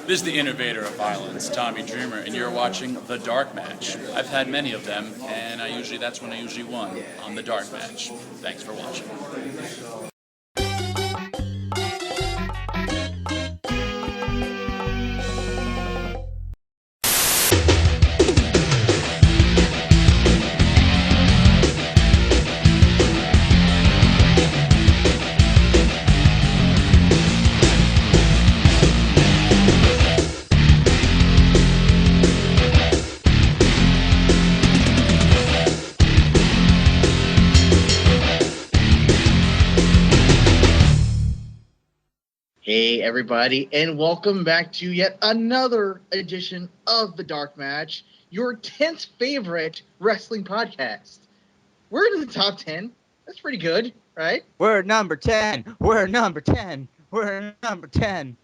This is the innovator of violence, Tommy Dreamer, and you're watching The Dark Match. I've had many of them, and that's when I usually won, on The Dark Match. Thanks for watching. Hey everybody, and welcome back to yet another edition of The Dark Match, your 10th favorite wrestling podcast. We're in the top 10. That's pretty good, right? We're number 10. We're number 10. We're number 10.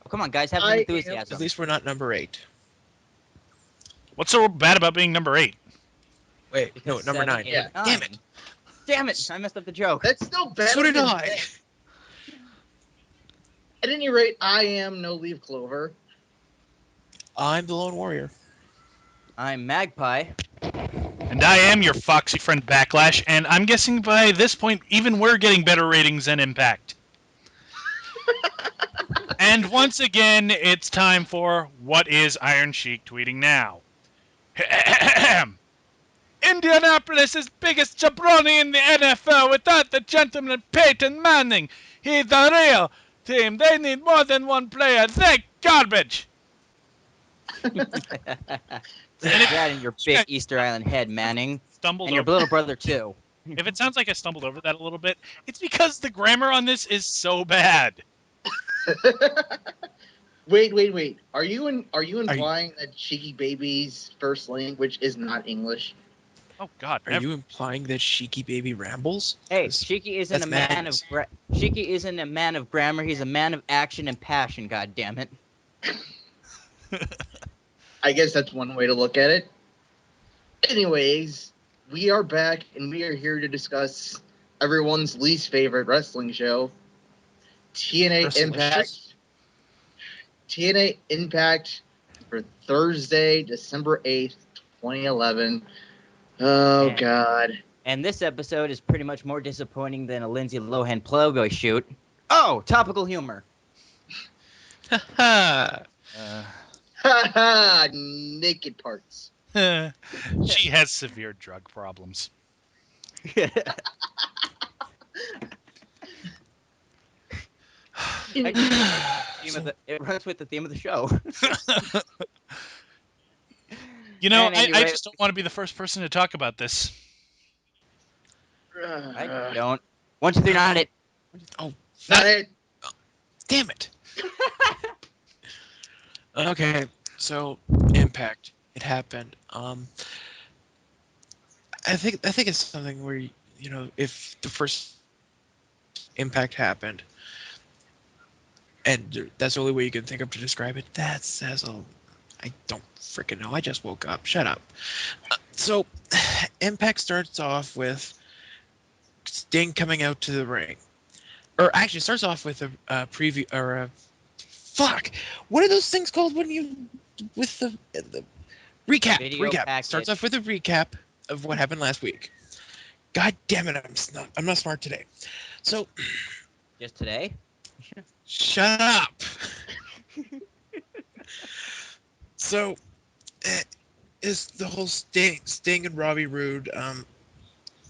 Oh, come on, guys, have some enthusiasm. At least we're not number 8. What's so bad about being number 8? Wait, no, number 9. Yeah. Damn it. Damn it, I messed up the joke. That's still better. So did I. At any rate, I am NoLeaf Clover. I'm the Lone Warrior. I'm Magpie. And I am your foxy friend Backlash, and I'm guessing by this point, even we're getting better ratings than Impact. And once again, it's time for What is Iron Sheik tweeting now? Indianapolis' biggest jabroni in the NFL without the gentleman Peyton Manning. He's the real team. They need more than one player. They garbage. That and your big Easter Island head, Manning. Stumbled and your over. little brother, too. If it sounds like I stumbled over that a little bit, it's because the grammar on this is so bad. Wait. Are you implying that Cheeky Baby's first language is not English? Oh God! Are you implying that Sheiky Baby rambles? Hey, Sheiky isn't a man of Sheiky isn't a man of grammar. He's a man of action and passion. God damn it! I guess that's one way to look at it. Anyways, we are back and we are here to discuss everyone's least favorite wrestling show, TNA Impact. TNA Impact for Thursday, December 8th, 2011. Oh, God. And this episode is pretty much more disappointing than a Lindsay Lohan Playboy shoot. Oh, topical humor. Ha Ha! Naked parts. She has severe drug problems. It runs with the theme of the show. You know, anyway, I just don't want to be the first person to talk about this. I don't. 1, 2, 3, not it. Oh, Not it. damn it. Okay, so Impact. It happened. I think it's something where if the first Impact happened, and that's the only way you can think of to describe it. That says I don't freaking know. I just woke up. Shut up. So, Impact starts off with Sting coming out to the ring, or actually starts off with a preview or a fuck. What are those things called when you with the recap? Video recap package. Starts off with a recap of what happened last week. God damn it! I'm not smart today. So, Just today? shut up. So, is the whole Sting and Robbie Roode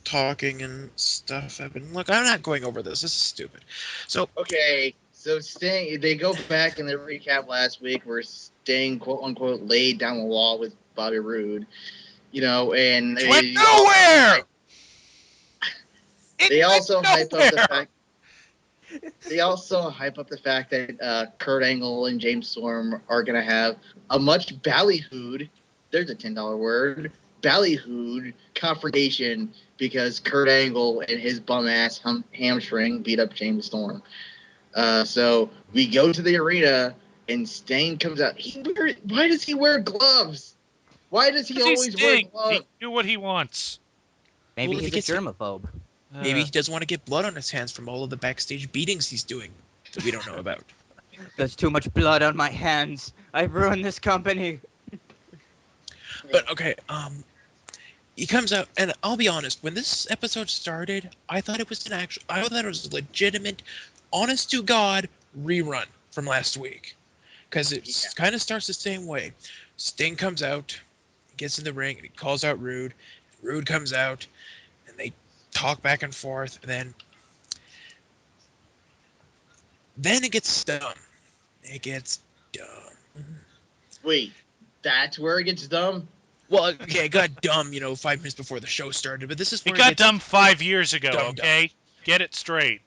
talking and stuff happened? Look, I'm not going over this. This is stupid. So, Okay, so Sting, they go back in the recap last week where Sting, quote unquote, laid down the law with Bobby Roode, and Went nowhere. They also hype up the fact. They also hype up the fact that Kurt Angle and James Storm are going to have a much ballyhooed, there's a $10 word, ballyhooed confrontation because Kurt Angle and his bum-ass hamstring beat up James Storm. So we go to the arena and Sting comes out. Why does he wear gloves? Why does he always wear gloves? He do what he wants. Maybe Well, he's a germaphobe. maybe he doesn't want to get blood on his hands from all of the backstage beatings he's doing that we don't know about. There's too much blood on my hands. I've ruined this company. But okay, he comes out, and I'll be honest. When this episode started, I thought it was I thought it was a legitimate, honest to God rerun from last week, because it kind of starts the same way. Sting comes out, he gets in the ring, and he calls out Rude. Rude comes out, and they talk back and forth, and then it gets dumb. It gets dumb. Wait, that's where it gets dumb? Well, okay, it got dumb, 5 minutes before the show started, but this is It where got gets dumb 5 years ago, dumb. okay? Get it straight.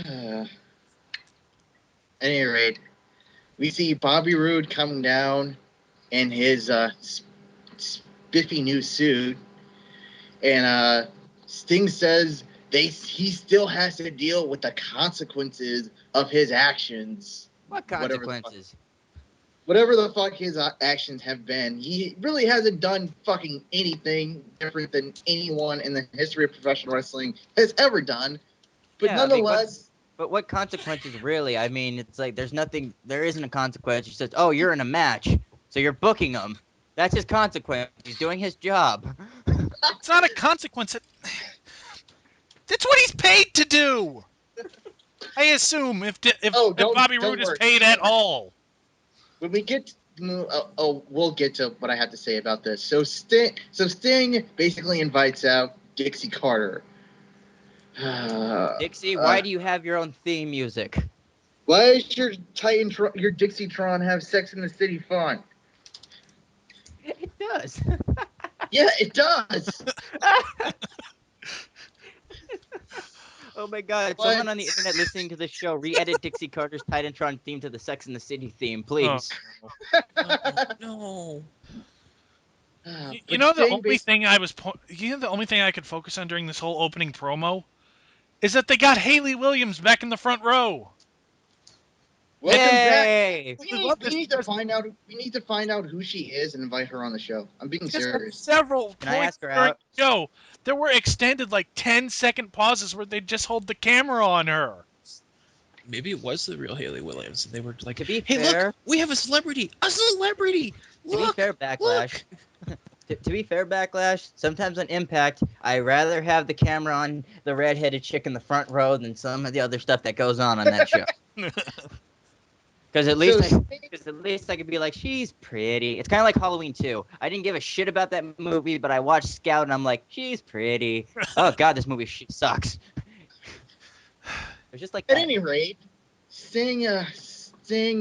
At any rate, we see Bobby Roode coming down in his spiffy new suit, and Sting says he still has to deal with the consequences of his actions. What consequences? Whatever the fuck his actions have been, he really hasn't done fucking anything different than anyone in the history of professional wrestling has ever done. But Yeah, nonetheless... But what consequences really? I mean, it's like there isn't a consequence. He says, oh, you're in a match, so you're booking him. That's his consequence. He's doing his job. It's not a consequence. That's what he's paid to do. I assume if Bobby Roode is paid at all. When we get we'll get to what I have to say about this. So Sting basically invites out Dixie Carter. Dixie, why do you have your own theme music? Why does your Dixietron have Sex in the City fun? It does. Yeah, it does. Oh my God! What? Someone on the internet listening to this show re-edit Dixie Carter's Titantron theme to the Sex and the City theme, please. No. The only thing the only thing I could focus on during this whole opening promo is that they got Hayley Williams back in the front row. Welcome Yay! back. We need to find out who she is and invite her on the show. I'm being serious. Several Can I points ask her during out? the show, there were extended 10-second pauses where they just hold the camera on her. Maybe it was the real Hayley Williams, and they were like, To be "Hey, fair, look, we have a celebrity! A celebrity! Look, to be fair, Backlash. To be fair, Backlash. Sometimes on Impact, I rather have the camera on the redheaded chick in the front row than some of the other stuff that goes on that show. Because at least I could be like, she's pretty. It's kind of like Halloween 2. I didn't give a shit about that movie, but I watched Scout and I'm like, she's pretty. Oh God, this movie sucks. It's just like At that. any rate, Sting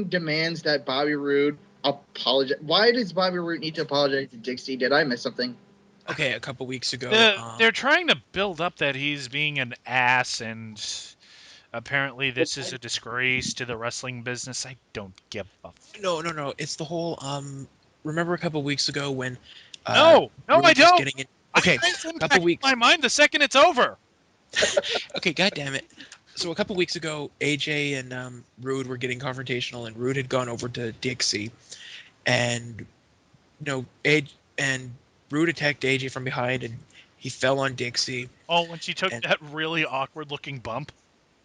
demands that Bobby Roode apologize. Why does Bobby Roode need to apologize to Dixie? Did I miss something? Okay, a couple weeks ago, They're trying to build up that he's being an ass, and apparently this is a disgrace to the wrestling business. I don't give a fuck. No. It's the whole. Remember a couple weeks ago when? No, Rude I was don't. Getting in, okay, a couple weeks. My mind the second it's over. Okay, God damn it. So a couple weeks ago, AJ and Rude were getting confrontational, and Rude had gone over to Dixie, and Rude attacked AJ from behind, and he fell on Dixie. Oh, when she took that really awkward-looking bump.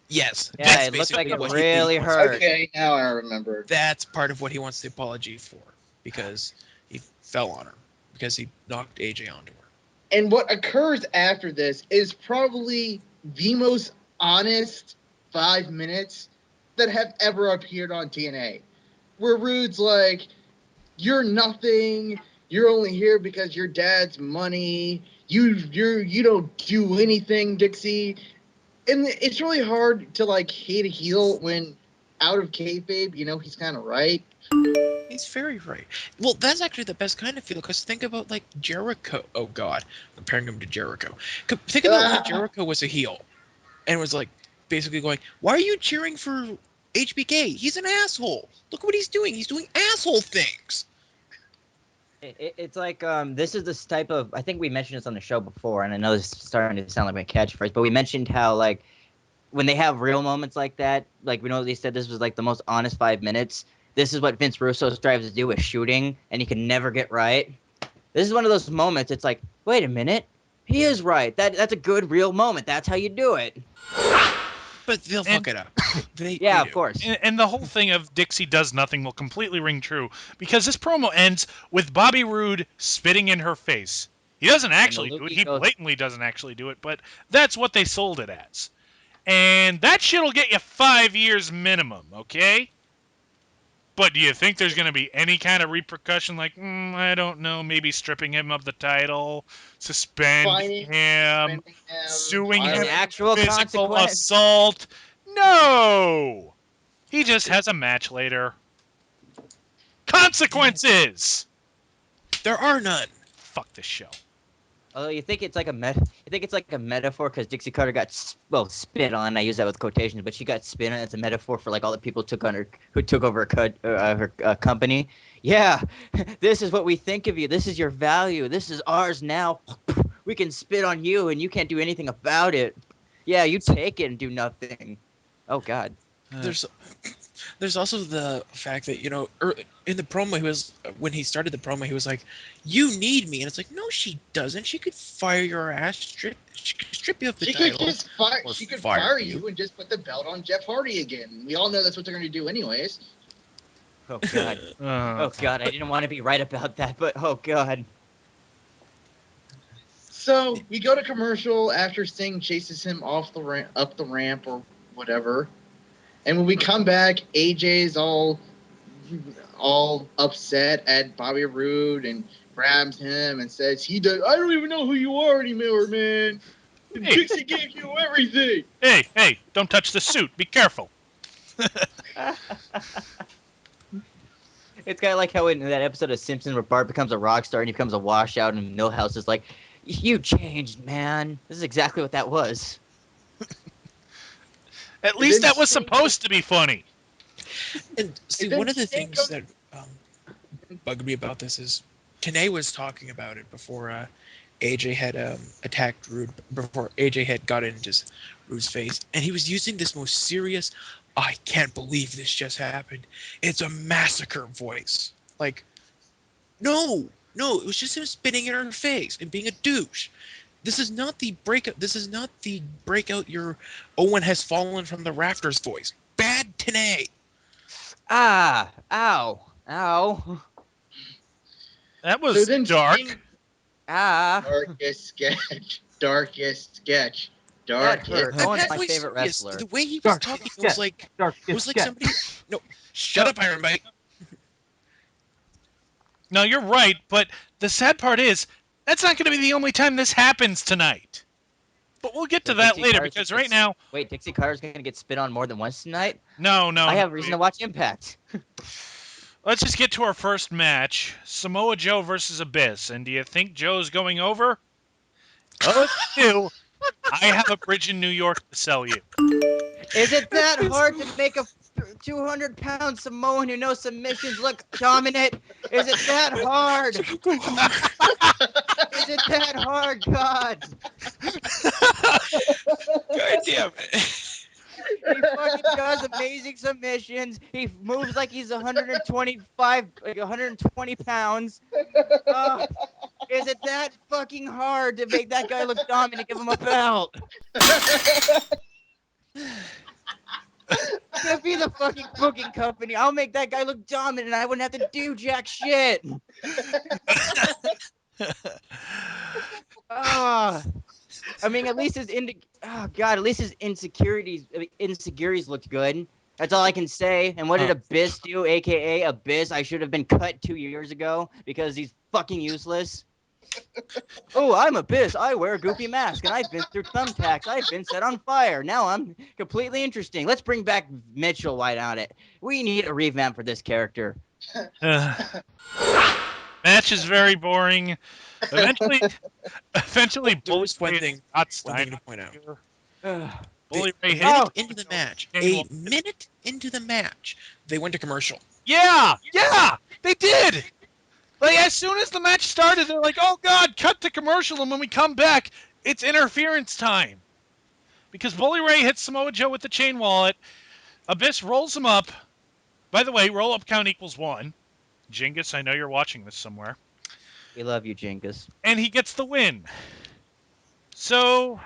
Yes. Yeah, it looked like it really hurt. Okay, now I remember. That's part of what he wants the apology for, because he fell on her, because he knocked AJ onto her. And what occurs after this is probably the most honest 5 minutes that have ever appeared on TNA. Where Rude's like, you're nothing. You're only here because your dad's money. You don't do anything, Dixie. And it's really hard to hate a heel when out of kayfabe, he's kind of right. He's very right. Well, that's actually the best kind of feel, because think about Jericho. Oh God, comparing him to Jericho. Think about when Jericho was a heel, and was basically going, "Why are you cheering for HBK? He's an asshole. Look what he's doing. He's doing asshole things." It's like this is this type of. I think we mentioned this on the show before, and I know this is starting to sound like my catchphrase, but we mentioned how when they have real moments like that, we know they said this was the most honest 5 minutes. This is what Vince Russo strives to do with shooting, and he can never get right. This is one of those moments. It's like, wait a minute, he is right. That's a good real moment. That's how you do it. But they'll fuck it up. They Yeah, do. of course. And the whole thing of Dixie does nothing will completely ring true because this promo ends with Bobby Roode spitting in her face. He doesn't actually do it. He blatantly doesn't actually do it, but that's what they sold it as. And that shit'll get you 5 years minimum, okay? But do you think there's going to be any kind of repercussion? Like, I don't know, maybe stripping him of the title, suspending him, suing him, An actual physical consequence. assault? No! He just has a match later. Consequences! There are none. Fuck this show. Although you think it's like a metaphor because Dixie Carter got spit on. I use that with quotations, but she got spit on. It's a metaphor for like all the people who took over her company. Yeah, this is what we think of you. This is your value. This is ours now. We can spit on you, and you can't do anything about it. Yeah, you take it and do nothing. Oh God. There's also the fact that in the promo when he started the promo he was like, "You need me," and it's like, no, she doesn't. She could fire your ass, she could strip you of the title. She could fire you and just put the belt on Jeff Hardy again. We all know that's what they're going to do anyways. Oh God. Oh God. I didn't want to be right about that, but oh God. So we go to commercial after Sting chases him off the up the ramp or whatever. And when we come back, AJ's all upset at Bobby Roode and grabs him and says, I don't even know who you are anymore, man. Hey. Dixie gave you everything. Hey, don't touch the suit. Be careful. It's kind of like how in that episode of Simpsons where Bart becomes a rock star and he becomes a washout and Milhouse is like, you changed, man. This is exactly what that was. At least that was supposed to be funny. And see, one of the things that bugged me about this is TNA was talking about it before AJ had attacked Roode, before AJ had got into Roode's face, and he was using this most serious, I can't believe this just happened. It's a massacre voice. Like, no, it was just him spitting in her face and being a douche. This is not the breakout. This is not the breakout. Your Owen has fallen from the rafters voice. Bad TNA. Ow. That was dark. Darkest sketch. That hurt. Owen's my favorite wrestler. The way he was talking was like somebody. No, shut up, Iron Mike. No, you're right, but the sad part is that's not going to be the only time this happens tonight. But we'll get to that later because right now. Wait, Dixie Carter's going to get spit on more than once tonight? No. I have reason to watch Impact. Let's just get to our first match. Samoa Joe versus Abyss. And do you think Joe's going over? Well, if you do, I have a bridge in New York to sell you. Is it that hard to make a 200-pound Samoan who knows submissions look dominant? Is it that hard? Is it that hard, God? God damn it. He fucking does amazing submissions. He moves like he's 120 pounds. Is it that fucking hard to make that guy look dominant and give him a belt? Give me the fucking booking company. I'll make that guy look dominant and I wouldn't have to do jack shit. I mean, at least his insecurities looked good. That's all I can say. And what did Abyss do? AKA Abyss. I should have been cut 2 years ago because he's fucking useless. Oh, I'm Abyss. I wear a goofy mask, and I've been through thumbtacks. I've been set on fire. Now I'm completely interesting. Let's bring back Mitchell White on it. We need a revamp for this character. Match is very boring. Eventually, There was one thing to point out. Bully Ray hit Into the match. A minute into the match, they went to commercial. Yeah, they did. Like, as soon as the match started, they're like, oh, God, cut to commercial, and when we come back, it's interference time. Because Bully Ray hits Samoa Joe with the chain wallet. Abyss rolls him up. By the way, roll-up count equals 1. Jingus, I know you're watching this somewhere. We love you, Jingus. And he gets the win. So,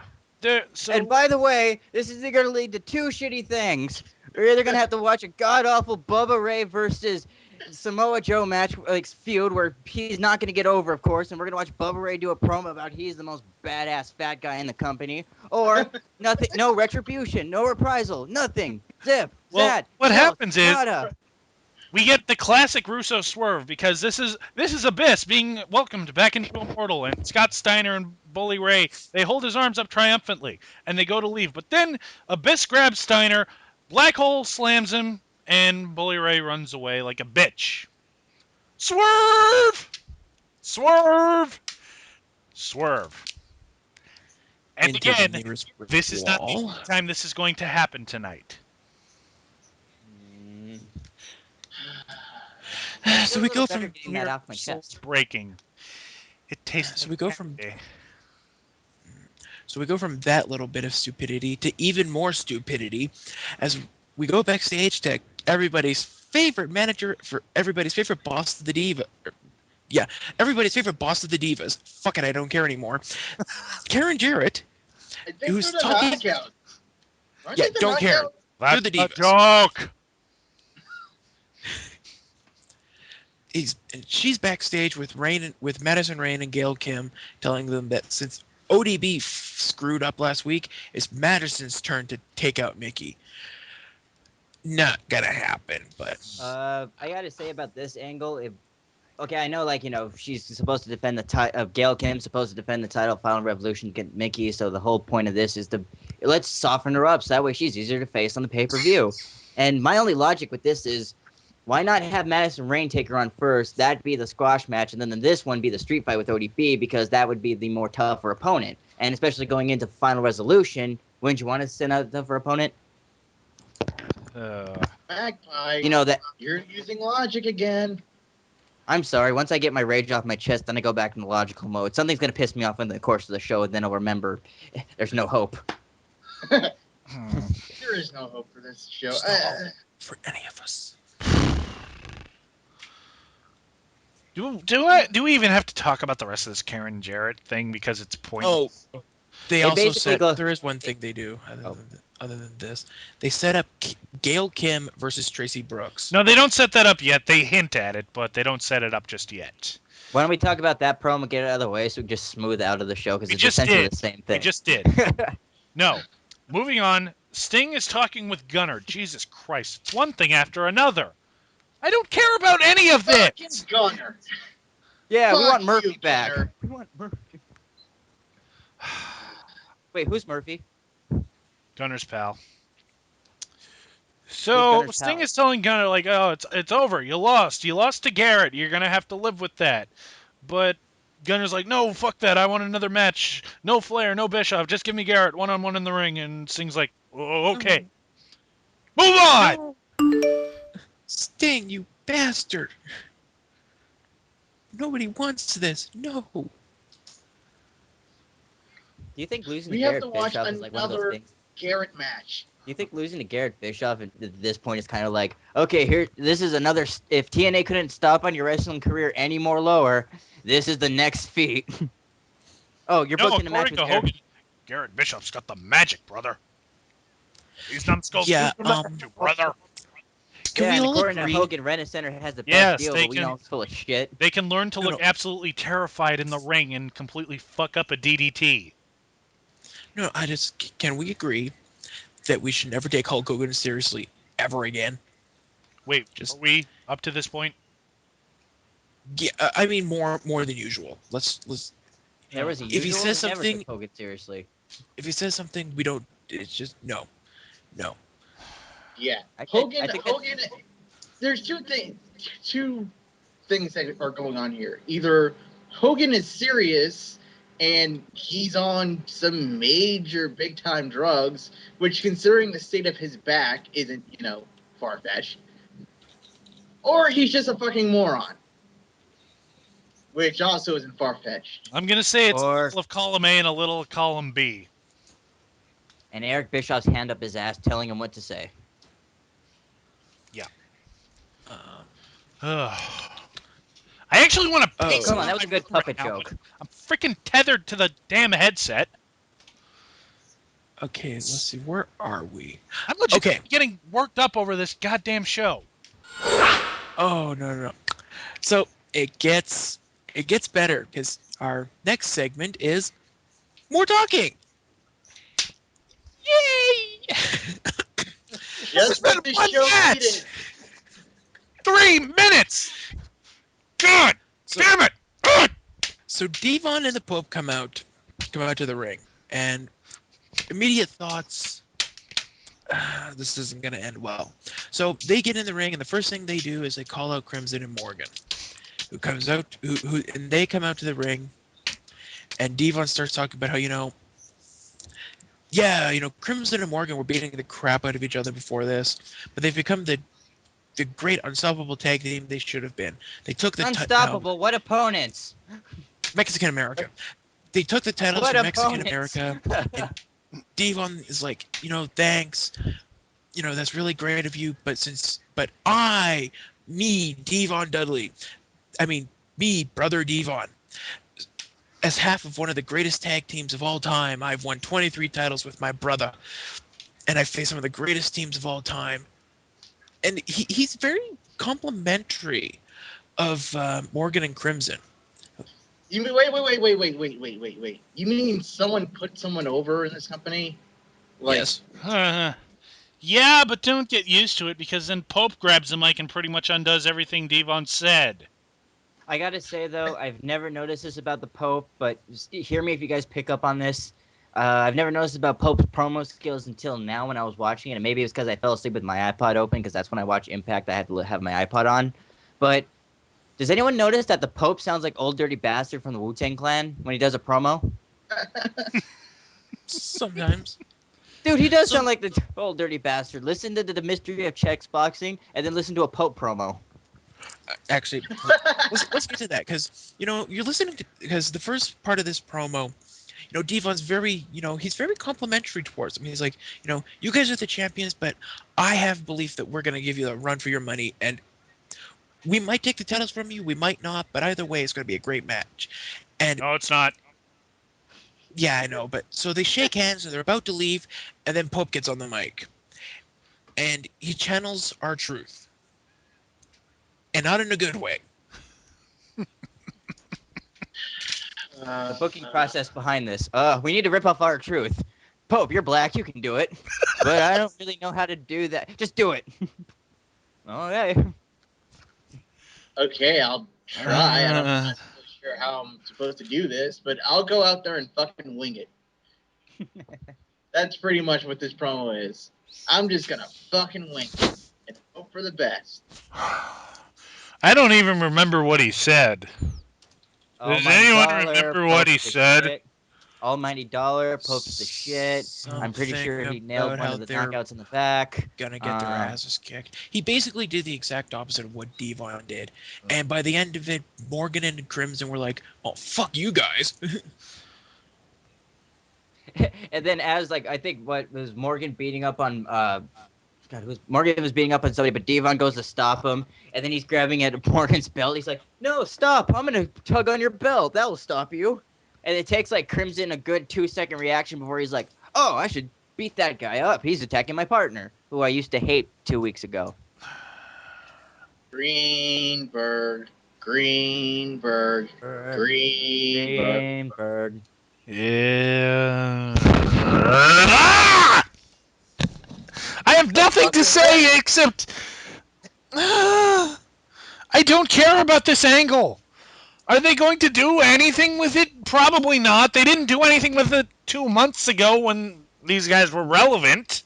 And by the way, this is going to lead to two shitty things. We're either going to have to watch a god-awful Bubba Ray versus Samoa Joe match, like, feud, where he's not going to get over, of course, and we're going to watch Bubba Ray do a promo about he's the most badass fat guy in the company, or nothing, no retribution, no reprisal, nothing, zip, Well, zat, what zilch, happens is nada. we get the classic Russo swerve because this is Abyss being welcomed back into a portal, and Scott Steiner and Bully Ray, they hold his arms up triumphantly and they go to leave, but then Abyss grabs Steiner, Black Hole slams him, and Bully Ray runs away like a bitch. Swerve! Swerve! Swerve. And Into the again, nearest brick this is not the wall. only time this is going to happen tonight. So we go better from getting that off my Soul's chest. breaking. It tastes So like we go from- candy. So we go from that little bit of stupidity to even more stupidity as we go backstage to everybody's favorite manager for everybody's favorite boss of the diva. Yeah, everybody's favorite boss of the divas. Fuck it, I don't care anymore. Karen Jarrett, I think who's they're the talking. knockout. Aren't Yeah, they the don't care. knockout? That's the a divas. joke. She's backstage with Madison Rain and Gail Kim, telling them that since ODB screwed up last week, it's Madison's turn to take out Mickey. Not gonna happen, but I gotta say about this angle, okay, I know, like, she's supposed to defend the title. Gail Kim's supposed to defend the title of Final Revolution against Mickey. So the whole point of this is let's soften her up so that way she's easier to face on the pay-per-view. And my only logic with this is, why not have Madison Rain take her on first? That'd be the squash match, and then this one be the street fight with ODB, because that would be the more tougher opponent. And especially going into Final Resolution, wouldn't you want to send out a tougher opponent? Magpie, That. you're using logic again. I'm sorry. Once I get my rage off my chest, then I go back into logical mode. Something's gonna piss me off in the course of the show, and then I'll remember there's no hope. There is no hope for this show. There's no hope for any of us. Do we even have to talk about the rest of this Karen Jarrett thing because it's pointless? Oh, they It also basically said goes- there is one thing they do other than this. They set up Gail Kim versus Tracy Brooks. No, they don't set that up yet. They hint at it, but they don't set it up just yet. Why don't we talk about that promo, get it out of the way, so we can just smooth out of the show, because We it's just essentially did. the same We thing. just did. No. Moving on. Sting is talking with Gunner. Jesus Christ. It's one thing after another. I don't care about any of Fucking this. Gunner. Yeah, we Fuck want Murphy you, back. Gunner. We want Murphy. Wait, who's Murphy? Gunner's pal. So Gunner's Sting pal? is telling Gunner, like, oh, it's over. You lost. You lost to Garrett. You're gonna have to live with that. But Gunner's like, no, fuck that. I want another match. No Flair, no Bischoff. Just give me Garrett one-on-one in the ring. And Sting's like, oh, okay. Move on! No. Sting, you bastard! Nobody wants this. No. Do you think losing We to have Garrett to watch Bischoff is like one of those another things? Garrett match. Do you think losing to Garrett Bischoff at this point is kind of like, okay, this is another. If TNA couldn't stop on your wrestling career any more lower, this is the next feat. Oh, you're booked in a match with Garrett. Garrett Bischoff's got the magic, brother. These numbskulls Yeah, brother. Can Yeah, we and all according agree? to Hogan, Renner Center has the best Yes, deal, they but we can- know it's full of shit. They can learn to No, look no. absolutely terrified in the ring and completely fuck up a DDT. No, can we agree that we should never take Hulk Hogan seriously ever again? Wait, Just- are we up to this point? Yeah, I mean more than usual. Let's. There was a If he usual, says we never something- took Hogan seriously. If he says something, we don't. It's just no. Yeah. I think Hogan. There's two things that are going on here. Either Hogan is serious and he's on some major big time drugs, which, considering the state of his back, isn't, far fetched. Or he's just a fucking moron, which also isn't far fetched. I'm gonna say it's Or- a little of column A and a little of column B. And Eric Bischoff's hand up his ass telling him what to say. I actually want to pick Come on, that was a good puppet joke. I'm freaking tethered to the damn headset. Okay, let's see. Where are we? I'm legit getting worked up over this goddamn show. Oh no. So it gets better because our next segment is more talking. Yay! Just what the show needed. 3 minutes. God damn it! So Devon and the Pope come out to the ring, and immediate thoughts. This isn't going to end well. So they get in the ring, and the first thing they do is they call out Crimson and Morgan, who comes out, and they come out to the ring, and Devon starts talking about how Crimson and Morgan were beating the crap out of each other before this, but they've become the great unstoppable tag team they should have been. They took the unstoppable. What opponents? Mexican America. They took the titles What from Mexican opponents? America. And Devon is like, thanks. That's really great of you, but Devon Dudley, brother Devon, as half of one of the greatest tag teams of all time, I've won 23 titles with my brother, and I face some of the greatest teams of all time. And he's very complimentary of Morgan and Crimson. You mean wait. You mean someone put someone over in this company? Yes. Yeah, but don't get used to it because then Pope grabs the mic and pretty much undoes everything Devon said. I gotta say though, I've never noticed this about the Pope, but hear me if you guys pick up on this. I've never noticed about Pope's promo skills until now when I was watching it, and maybe it's because I fell asleep with my iPod open, because that's when I watch Impact. I had to have my iPod on. But does anyone notice that the Pope sounds like Old Dirty Bastard from the Wu-Tang Clan when he does a promo? Sometimes. Dude, he does sound like the Old Dirty Bastard. Listen to the Mystery of Checks boxing, and then listen to a Pope promo. Actually, let's get to that, because you're listening to, because the first part of this promo, Devon's very he's very complimentary towards him. He's like, you guys are the champions, but I have belief that we're going to give you a run for your money, and we might take the titles from you, we might not, but either way it's going to be a great match. And no, it's not. Yeah, I know, but so they shake hands and they're about to leave, and then Pope gets on the mic and he channels R-Truth. And not in a good way. The booking process behind this. We need to rip off R-Truth. Pope, you're black, you can do it. But I don't really know how to do that. Just do it. Okay. Okay, I'll try. I'm not really sure how I'm supposed to do this, but I'll go out there and fucking wing it. That's pretty much what this promo is. I'm just gonna fucking wing it and hope for the best. I don't even remember what he said. Does anyone remember what he said? Shit. Almighty Dollar, Pope's the shit. I'm pretty sure he nailed one of the knockouts in the back. Gonna get their asses kicked. He basically did the exact opposite of what Devon did. And by the end of it, Morgan and Crimson were like, oh, fuck you guys. And then I think what was Morgan beating up on Morgan was beating up on somebody, but Devon goes to stop him, and then he's grabbing at Morgan's belt. He's like, no, stop. I'm going to tug on your belt. That will stop you. And it takes Crimson a good 2-second reaction before he's like, oh, I should beat that guy up. He's attacking my partner, who I used to hate 2 weeks ago. Greenberg. Yeah. I have nothing to say except I don't care about this angle. Are they going to do anything with it? Probably not. They didn't do anything with it 2 months ago when these guys were relevant.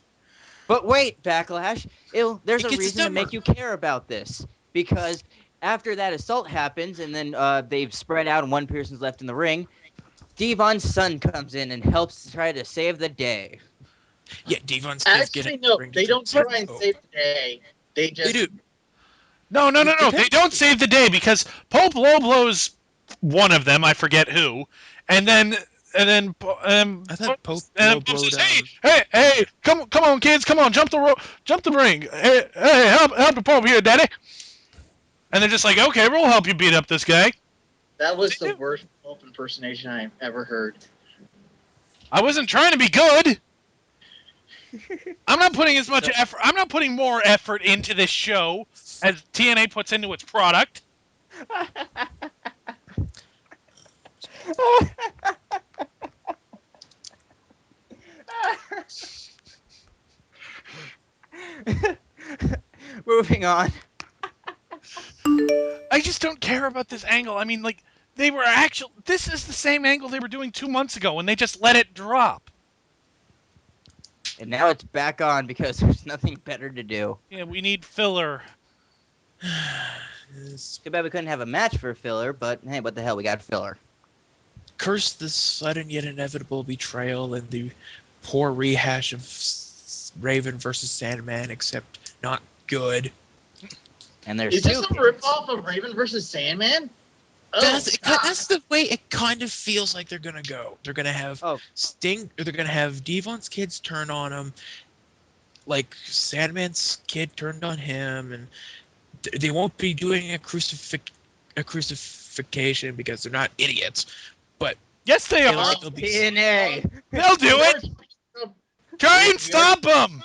But wait, Backlash. There's a reason to make you care about this. Because after that assault happens and then they've spread out and one person's left in the ring, Devon's son comes in and helps try to save the day. Yeah, Devon's actually no. They don't try and save the day. They do. No. They don't save the day because Pope low blows one of them. I forget who, and then I thought Pope low blowed. Hey, come on, kids, come on, jump the ring. Hey, help the Pope here, Daddy. And they're just like, okay, we'll help you beat up this guy. That was the worst Pope impersonation I've ever heard. I wasn't trying to be good. I'm not putting as much effort. I'm not putting more effort into this show as TNA puts into its product. Moving on. I just don't care about this angle. I mean, like, they were actually. This is the same angle they were doing 2 months ago, and they just let it drop. And now it's back on because there's nothing better to do. Yeah, we need filler. Too bad we couldn't have a match for filler, but hey, what the hell, we got filler. Curse the sudden yet inevitable betrayal and the poor rehash of Raven versus Sandman, except not good. And there's Is this a ripoff of Raven versus Sandman? Oh, That's the way it kind of feels like they're gonna go. They're gonna have Sting, or they're gonna have Devon's kids turn on him, like Sandman's kid turned on him, and they won't be doing a crucifixion because they're not idiots. But yes, they are. TNA. They'll do it. Try and stop them.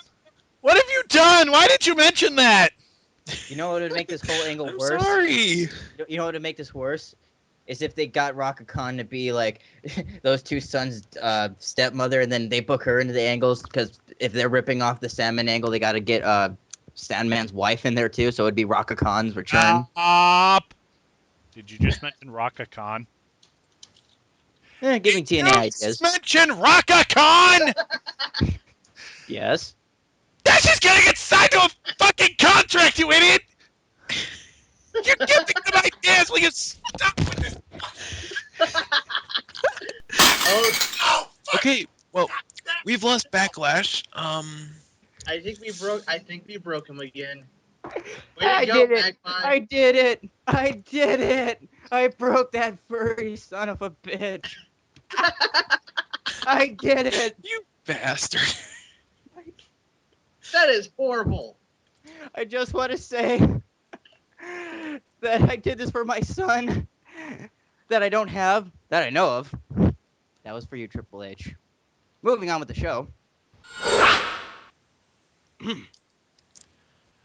What have you done? Why did you mention that? You know what would make this whole angle worse? I'm sorry. You know what would make this worse? Is if they got Raka Khan to be like those two sons' stepmother, and then they book her into the angles, because if they're ripping off the Sandman angle, they got to get Sandman's wife in there too, so it'd be Raka Khan's return. Stop! Did you just mention Raka Khan? Giving TNA ideas. Mention Raka Khan! Yes. That's just gonna get signed to a fucking contract, you idiot! You're giving them ideas. Will you stop with this? Okay, well, we've lost Backlash. I think we broke him again. I did it. I did it. I broke that furry son of a bitch. I did it. You bastard. That is horrible. I just want to say that I did this for my son that I don't have, that I know of. That was for you, Triple H. Moving on with the show.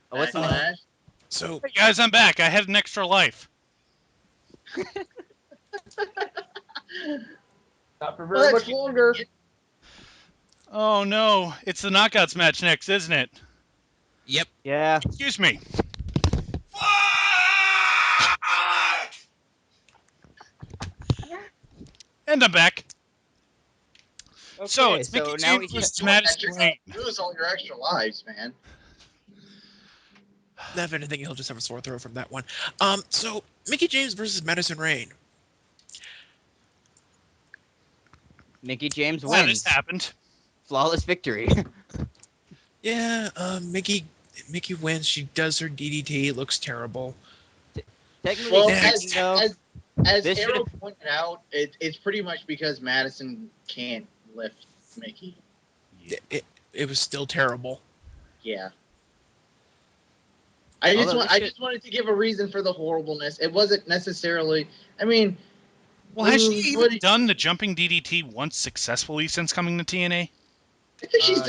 What's Backlash. So, Hey guys, I'm back. I had an extra life. Not for very much longer. Oh no, it's the Knockouts match next, isn't it? yep. Yeah. Excuse me. And I'm back. Okay, So it's Mickey now James we versus Madison Rayne. Lose all your extra lives, man. If anything, he'll just have a sore throat from that one. So Mickey James versus Madison Rayne. Mickey James Yeah, wins. this happened. Flawless victory. Yeah, Mickey wins. She does her DDT. It looks terrible. Technically, Well, Next. as This Arrow should've- pointed out, it's pretty much because Madison can't lift Mickey. It was still terrible. Yeah. I Although just wanted to give a reason for the horribleness. It wasn't necessarily. I mean, Well, has she what even done the jumping DDT once successfully since coming to TNA? I think she's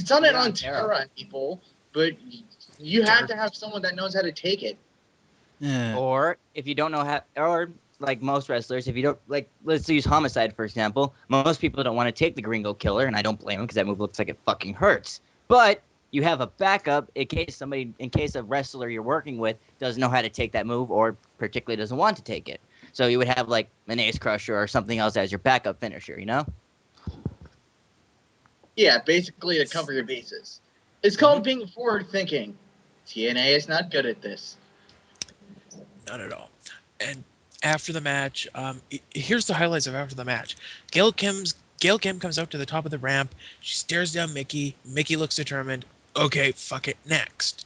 done it Yeah, on Terra and people, but you have to have someone that knows how to take it. Yeah. Or if you don't know how, or like most wrestlers, if you don't, like, let's use Homicide for example. Most people don't want to take the Gringo Killer, and I don't blame them because that move looks like it fucking hurts. But you have a backup in case a wrestler you're working with doesn't know how to take that move, or particularly doesn't want to take it. So you would have like an Ace Crusher or something else as your backup finisher, you know? Yeah, basically to cover your bases. It's called being forward thinking. TNA is not good at this. Not at all. And after the match, here's the highlights of after the match. Gail Kim comes out to the top of the ramp. She stares down Mickey. Mickey looks determined. Okay, fuck it. Next.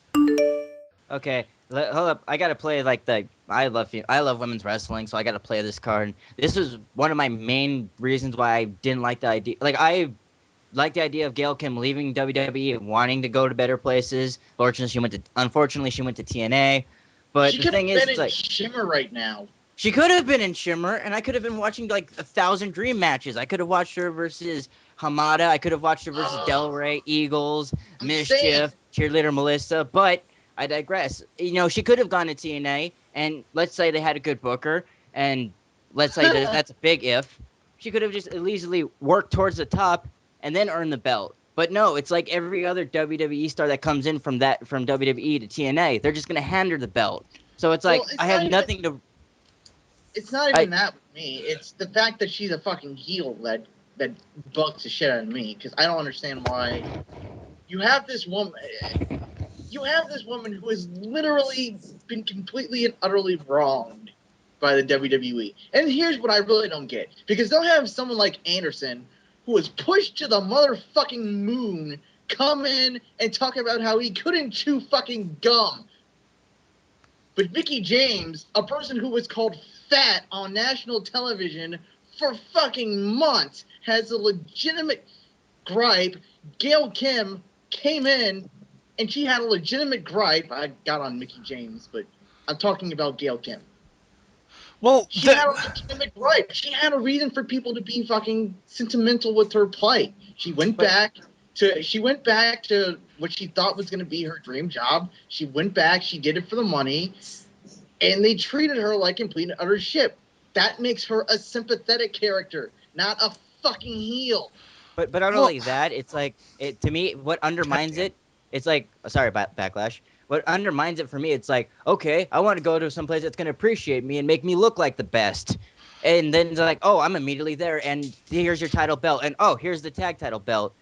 Okay, hold up. I gotta play like I love women's wrestling, so I gotta play this card. This was one of my main reasons why I didn't like the idea. Like, I like the idea of Gail Kim leaving WWE and wanting to go to better places. Unfortunately, she went to TNA. But She the could have thing is, been it's in like Shimmer right now. she could have been in Shimmer, and I could have been watching like 1,000 Dream matches. I could have watched her versus Hamada. I could have watched her versus Del Rey, Eagles, I'm Mischief, saying. Cheerleader Melissa, but I digress. She could have gone to TNA, and let's say they had a good booker, and let's say that's a big if. She could have just easily worked towards the top and then earned the belt. But no, it's like every other WWE star that comes in from WWE to TNA, they're just gonna hand her the belt. So it's like I have nothing to. It's not even that with me. It's the fact that she's a fucking heel that bugs the shit out of me, because I don't understand why you have this woman. You have this woman who has literally been completely and utterly wronged by the WWE. And here's what I really don't get. Because they'll have someone like Anderson, who was pushed to the motherfucking moon, come in and talk about how he couldn't chew fucking gum. But Mickie James, a person who was called fat on national television for fucking months, has a legitimate gripe. Gail Kim came in and she had a legitimate gripe. I got on Mickie James, but I'm talking about Gail Kim. Well, she had a legitimate gripe. She had a reason for people to be fucking sentimental with her plight. She went back to what she thought was going to be her dream job. She went back. She did it for the money, and they treated her like complete and utter shit. That makes her a sympathetic character, not a fucking heel. But not only that, it's like to me, what undermines it. It's like sorry about Backlash. What undermines it for me, it's like, okay, I want to go to some place that's gonna appreciate me and make me look like the best. And then it's like, oh, I'm immediately there, and here's your title belt, and oh, here's the tag title belt.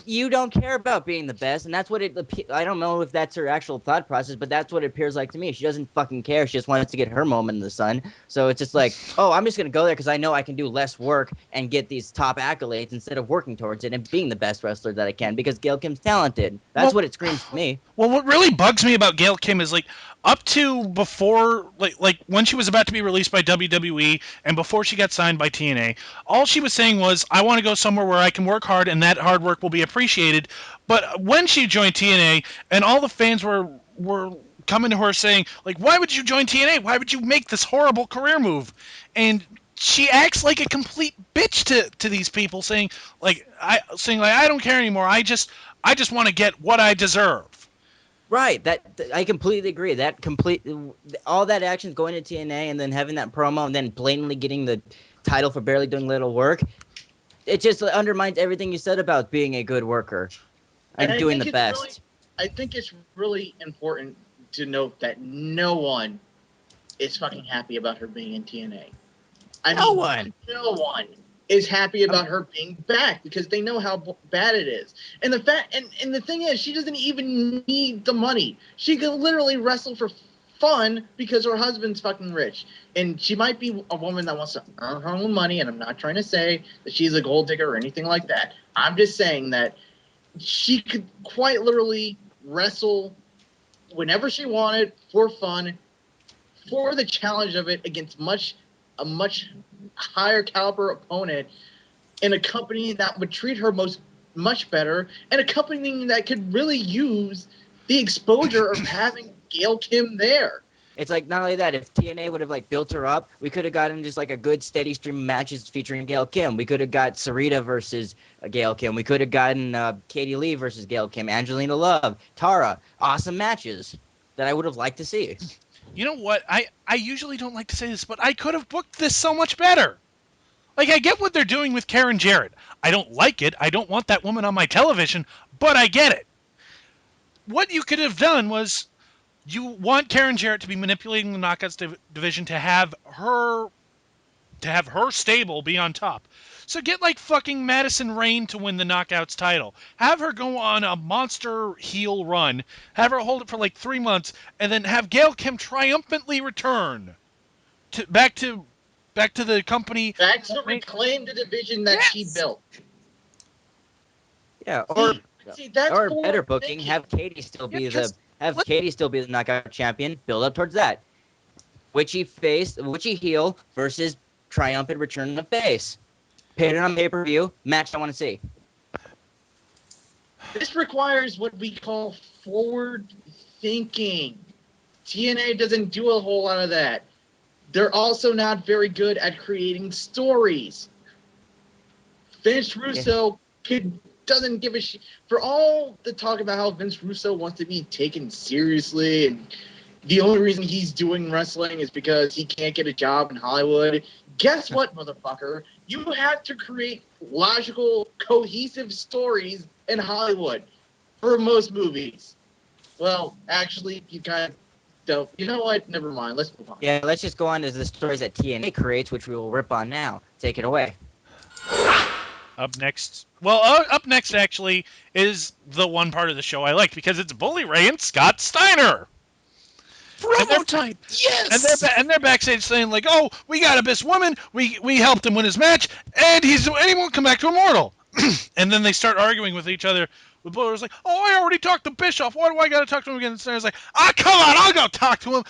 You don't care about being the best, and that's what I don't know if that's her actual thought process, but that's what it appears like to me. She doesn't fucking care. She just wants to get her moment in the sun. So it's just like, oh, I'm just gonna go there because I know I can do less work and get these top accolades instead of working towards it and being the best wrestler that I can because Gail Kim's talented. That's what it screams to me. Well, what really bugs me about Gail Kim is like up to before, like when she was about to be released by WWE and before she got signed by TNA, all she was saying was, "I want to go somewhere where I can work hard and that hard work will be appreciated." But when she joined TNA and all the fans were coming to her saying, like, "Why would you join TNA? Why would you make this horrible career move?" And she acts like a complete bitch to these people, saying I don't care anymore. I just want to get what I deserve. Right. I completely agree. All that action going to TNA and then having that promo and then blatantly getting the title for barely doing little work, it just undermines everything you said about being a good worker and doing the best. I think it's really important to note that no one is fucking happy about her being in TNA. No one is happy about her being back because they know how bad it is. And the thing is, she doesn't even need the money. She could literally wrestle for fun because her husband's fucking rich. And she might be a woman that wants to earn her own money, and I'm not trying to say that she's a gold digger or anything like that. I'm just saying that she could quite literally wrestle whenever she wanted for fun, for the challenge of it against a much higher caliber opponent in a company that would treat her much better, and a company that could really use the exposure of having Gail Kim there. It's like not only that, if TNA would have like built her up, we could have gotten just like a good steady stream of matches featuring Gail Kim. We could have got Sarita versus Gail Kim. We could have gotten Katie Lee versus Gail Kim, Angelina Love, Tara. Awesome matches that I would have liked to see. You know what? I usually don't like to say this, but I could have booked this so much better. Like, I get what they're doing with Karen Jarrett. I don't like it. I don't want that woman on my television, but I get it. What you could have done was you want Karen Jarrett to be manipulating the Knockouts division to have her stable be on top. So get like fucking Madison Rayne to win the Knockouts title. Have her go on a monster heel run. Have her hold it for like 3 months, and then have Gail Kim triumphantly return back to the company. Back to reclaim the division that she built. Yeah, or that's better booking, have Katie still be the knockout champion, build up towards that. Witchy heel versus triumphant return of the face. Put it on pay-per-view, match I want to see. This requires what we call forward thinking. TNA doesn't do a whole lot of that. They're also not very good at creating stories. Vince Russo doesn't give a shit. For all the talk about how Vince Russo wants to be taken seriously and the only reason he's doing wrestling is because he can't get a job in Hollywood. Guess what, motherfucker? You have to create logical, cohesive stories in Hollywood for most movies. Well, actually, you kind of don't. You know what? Never mind. Let's move on. Yeah, let's just go on to the stories that TNA creates, which we will rip on now. Take it away. Up next, actually, is the one part of the show I liked because it's Bully Ray and Scott Steiner. Promo time! Yes! And they're backstage saying, like, oh, we got a best woman, we helped him win his match, and he won't come back to Immortal. And then they start arguing with each other. The Bully Ray's like, oh, I already talked to Bischoff. Why do I got to talk to him again? And Steiner's like, come on, I'll go talk to him.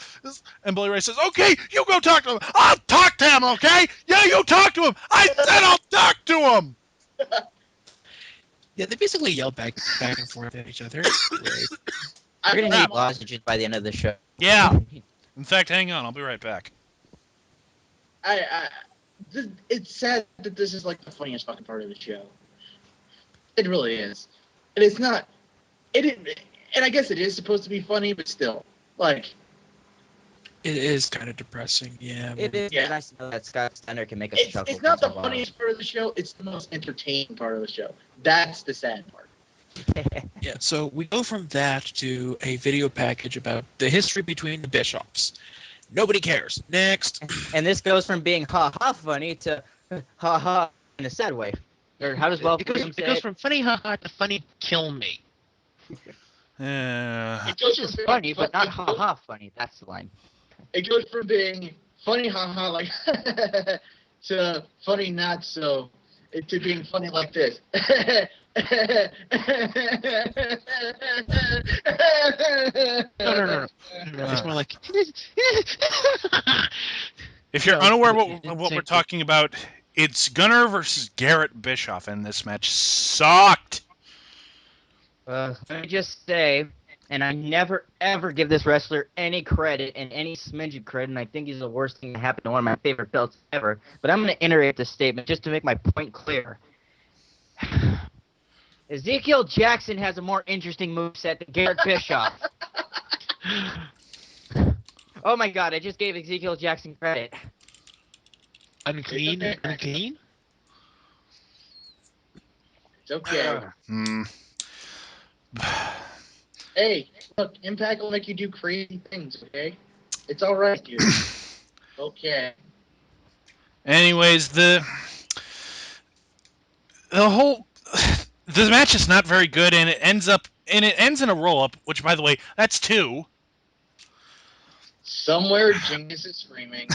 And Bully Ray says, okay, you go talk to him. I'll talk to him, okay? Yeah, you talk to him. I said I'll talk to him. Yeah, they basically yell back and forth at each other. It's great. We're going to need lozenges by the end of the show. Yeah. In fact, hang on. I'll be right back. It's sad that this is like the funniest fucking part of the show. It really is. And it's not. And I guess it is supposed to be funny, but still, like. It is kind of depressing, yeah. It is nice to know that Scott Steiner can make us chuckle. It's not the funniest part of the show. It's the most entertaining part of the show. That's the sad part. Yeah, so we go from that to a video package about the history between the Bishoffs. Nobody cares. Next. And this goes from being ha-ha funny to ha-ha in a sad way. Or how does it goes from funny ha-ha to funny kill me. It goes Which is funny, but not ha-ha funny. That's the line. It goes from being funny ha-ha like to funny not so to being funny like this. No. It's more like. If you're unaware what we're talking about, it's Gunner versus Garrett Bischoff, and this match sucked. Let me just say, and I never ever give this wrestler any credit and any smidge of credit, and I think he's the worst thing that happened to one of my favorite belts ever. But I'm going to iterate this statement just to make my point clear. Ezekiel Jackson has a more interesting moveset than Garrett Bischoff. Oh my god, I just gave Ezekiel Jackson credit. Unclean? It's okay. Hey, look, Impact will make you do crazy things, okay? It's alright, dude. Okay. Anyways, the whole the match is not very good, and it ends in a roll up, which, by the way, that's 2. Somewhere Genghis is screaming.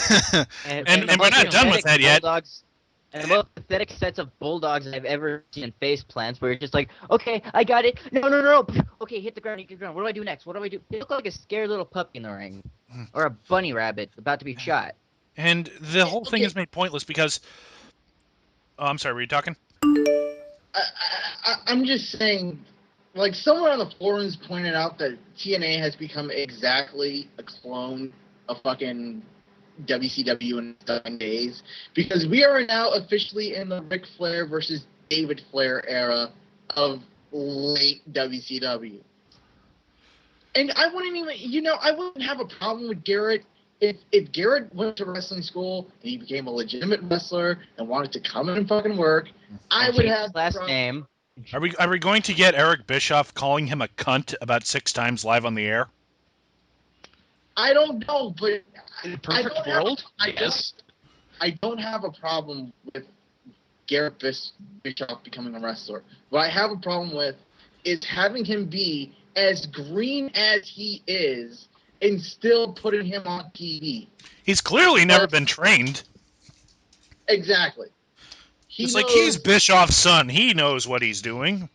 and we're not done with that yet. And the most pathetic sets of bulldogs I've ever seen in face plants, where you're just like, okay, I got it. No. Okay, hit the ground. What do I do next? What do I do? They look like a scared little puppy in the ring, or a bunny rabbit about to be shot. And the whole thing is made pointless because. Oh, I'm sorry. Were you talking? I'm just saying, like, someone on the forums pointed out that TNA has become exactly a clone of fucking WCW in its days, because we are now officially in the Ric Flair versus David Flair era of late WCW. And I wouldn't have a problem with Garrett if Garrett went to wrestling school and he became a legitimate wrestler and wanted to come in and fucking work. I would have last name. Are we going to get Eric Bischoff calling him a cunt about 6 times live on the air? I don't know, but in a perfect world, yes. I don't have a problem with Garrett Bischoff becoming a wrestler. What I have a problem with is having him be as green as he is and still putting him on TV. He's clearly never been trained. Exactly. He's Bischoff's son. He knows what he's doing.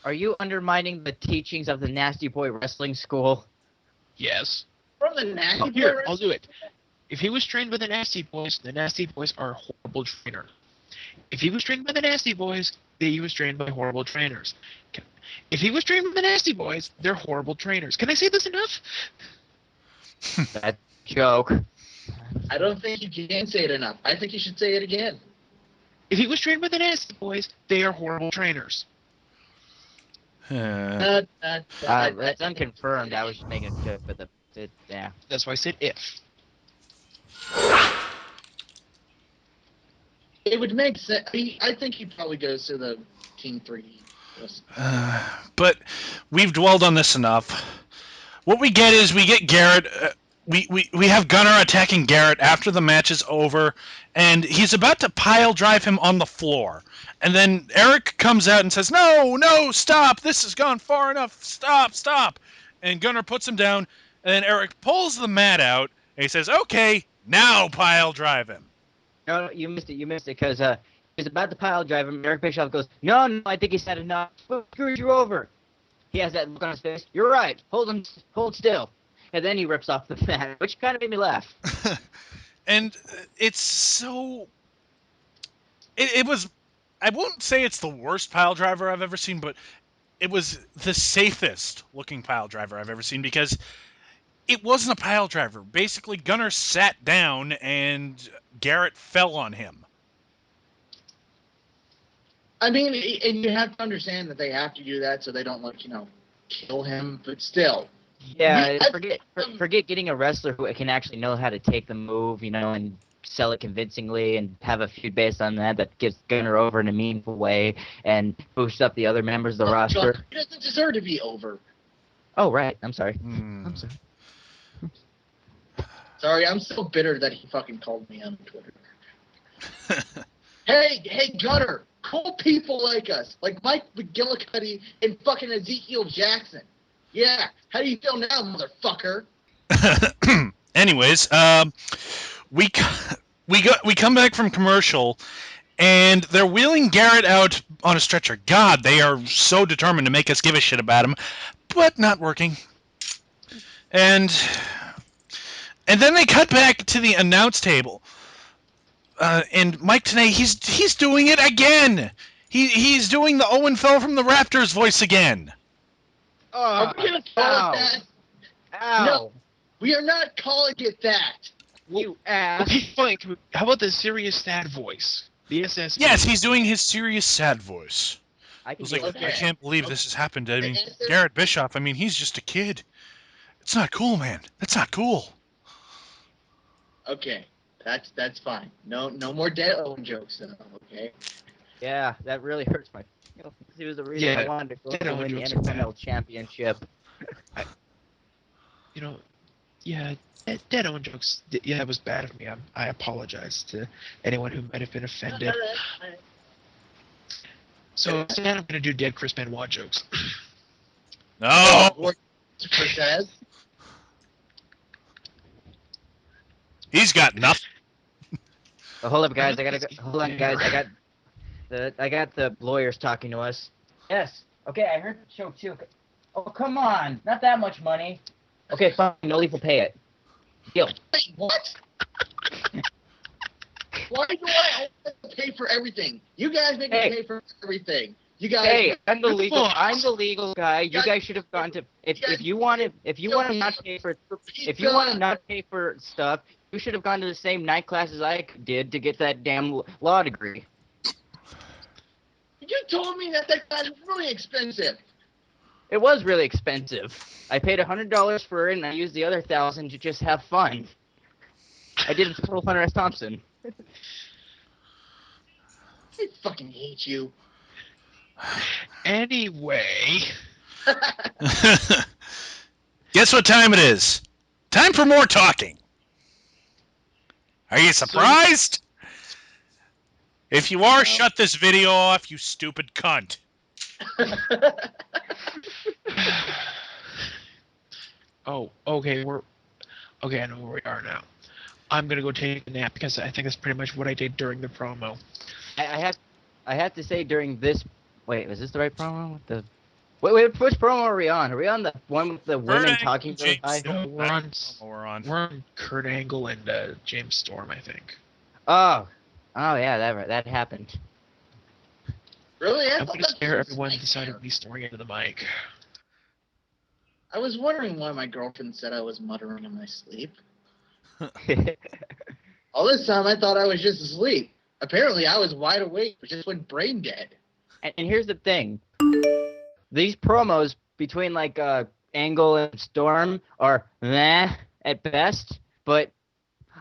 Are you undermining the teachings of the Nasty Boy Wrestling School? Yes. From the Nasty Boy Here, I'll do it. If he was trained by the Nasty Boys are a horrible trainer. If he was trained by the Nasty Boys, he was trained by horrible trainers. If he was trained by the Nasty Boys, they're horrible trainers. Can I say this enough? That joke. I don't think you can say it enough. I think you should say it again. If he was trained by the Nasty Boys, they are horrible trainers. That's unconfirmed. I was just making a joke, but yeah. That's why I said if. It would make sense. I think he probably goes to the Team 3 list. But we've dwelled on this enough. What we get is we get Garrett. We have Gunner attacking Garrett after the match is over, and he's about to pile drive him on the floor. And then Eric comes out and says, "No, stop! This has gone far enough. Stop!" And Gunner puts him down, and then Eric pulls the mat out, and he says, "Okay, now pile drive him." No, you missed it, because he's about to pile drive him. Eric Bischoff goes, no, I think he said enough. Screwed you over. He has that look on his face. You're right. Hold still. And then he rips off the mat, which kind of made me laugh. And it's so... It was... I won't say it's the worst pile driver I've ever seen, but it was the safest looking pile driver I've ever seen, because it wasn't a pile driver. Basically, Gunner sat down and Garrett fell on him. I mean, and you have to understand that they have to do that so they don't, kill him, but still. Yeah, forget getting a wrestler who can actually know how to take the move, and sell it convincingly and have a feud based on that gives Gunner over in a meaningful way and boosts up the other members of the roster. He doesn't deserve to be over. Oh, right. I'm sorry. I'm sorry. Sorry, I'm so bitter that he fucking called me on Twitter. Hey, Gunner, cool people like us, like Mike McGillicuddy and fucking Ezekiel Jackson. Yeah, how do you feel now, motherfucker? Anyways, we come back from commercial, and they're wheeling Garrett out on a stretcher. God, they are so determined to make us give a shit about him, but not working. And then they cut back to the announce table, and Mike Tenay, he's doing it again. He's doing the Owen fell from the Raptors voice again. Are we gonna call it that? Ow. No, we are not calling it that. You ass. Okay, fine. How about the serious sad voice? The SS. Yes, he's doing his serious sad voice. I was like, Okay. I can't believe this has happened. I mean, Garrett Bischoff, he's just a kid. It's not cool, man. That's not cool. Okay, that's fine. No more dead Owen jokes, though. Okay. Yeah, that really hurts my feelings. He was the reason I wanted to go win the Intercontinental Championship. Dead Owen jokes. Yeah, it was bad of me. I apologize to anyone who might have been offended. So instead, I'm going to do dead Chris Benoit jokes. No. Cortez. He's got nothing. Oh, hold up, guys. Hold on, guys. I got the lawyers talking to us. Yes. Okay, I heard the show too. Oh, come on. Not that much money. Okay, fine. NoLeaf will pay it. Deal. Wait, what? Why do I have to pay for everything? You guys make me pay for everything. You guys. Hey, I'm the legal guy. You guys should have gone to if you want to not pay for stuff, you should have gone to the same night classes I did to get that damn law degree. You told me that class was really expensive. It was really expensive. I paid $100 for it, and I used the other $1,000 to just have fun. I did it for Hunter S. Thompson. I fucking hate you. Anyway. Guess what time it is? Time for more talking. Are you surprised? If you are, shut this video off, you stupid cunt. Oh, okay, I know where we are now. I'm gonna go take a nap because I think that's pretty much what I did during the promo. I have to say during this. Wait, was this the right promo? Wait, which promo are we on? Are we on the one with the women talking to us? No, we're on Kurt Angle and James Storm, I think. Oh yeah, that happened. Really? I'm gonna scare everyone to the side of me snoring into the mic. I was wondering why my girlfriend said I was muttering in my sleep. All this time I thought I was just asleep. Apparently, I was wide awake, but just went brain dead. And here's the thing. These promos between, like, Angle and Storm are meh at best, but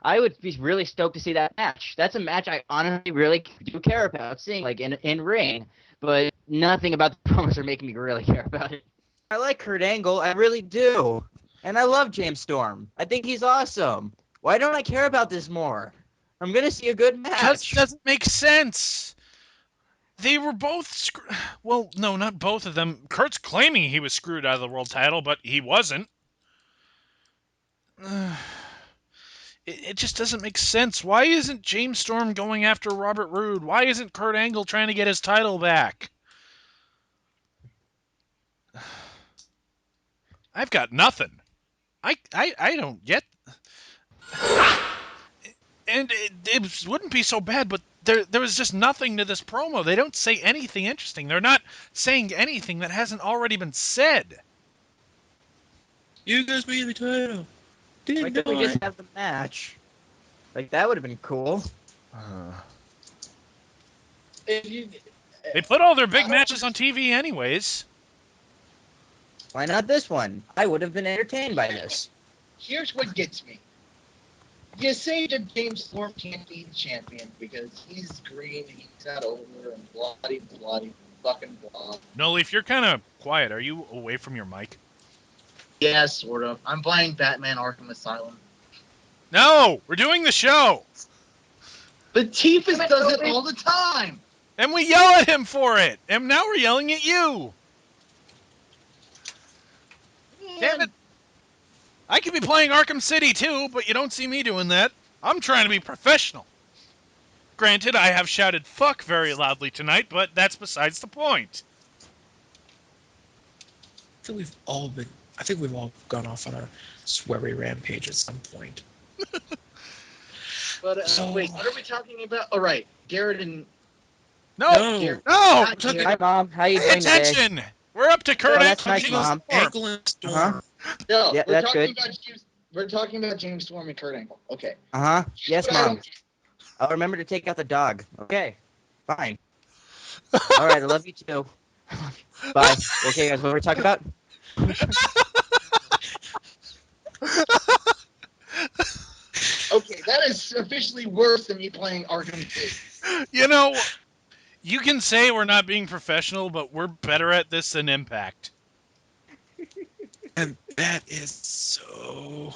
I would be really stoked to see that match. That's a match I honestly really do care about seeing, like, in ring, but nothing about the promos are making me really care about it. I like Kurt Angle, I really do. And I love James Storm. I think he's awesome. Why don't I care about this more? I'm going to see a good match. Because it doesn't make sense. They were both well, no, not both of them. Kurt's claiming he was screwed out of the world title, but he wasn't. It just doesn't make sense. Why isn't James Storm going after Robert Roode? Why isn't Kurt Angle trying to get his title back? I've got nothing. I don't get. And it wouldn't be so bad, but there was just nothing to this promo. They don't say anything interesting. They're not saying anything that hasn't already been said. You guys made the title. Why couldn't we just have the match? Like, that would have been cool. They put all their big matches on TV anyways. Why not this one? I would have been entertained by this. Here's what gets me. You say that James Storm can't be the champion because he's green, he's not over, and bloody, fucking blah. NoLeaf, you're kind of quiet. Are you away from your mic? Yeah, sort of. I'm buying Batman Arkham Asylum. No! We're doing the show! But Tiefus does it all the time! And we yell at him for it! And now we're yelling at you! Damn it! I could be playing Arkham City too, but you don't see me doing that. I'm trying to be professional. Granted, I have shouted fuck very loudly tonight, but that's besides the point. I think we've all gone off on a sweary rampage at some point. But, wait, what are we talking about? All right, Garrett and... No! Garrett, No! not Garrett. Hi, Mom. How you doing today? Attention! We're up to Kurt Oh, that's Angle. nice, Mom. Ankle and Storm. Uh-huh. No, Yeah, we're that's talking good. about we're talking about James Storm and Kurt Angle. Okay. Uh-huh. Yes, But I Mom. don't- I'll remember to take out the dog. Okay. Fine. All right, I love you too. Bye. Okay, guys, what were we talking about? Okay, that is officially worse than me playing Arkham City. You know, you can say we're not being professional, but we're better at this than Impact. And that is so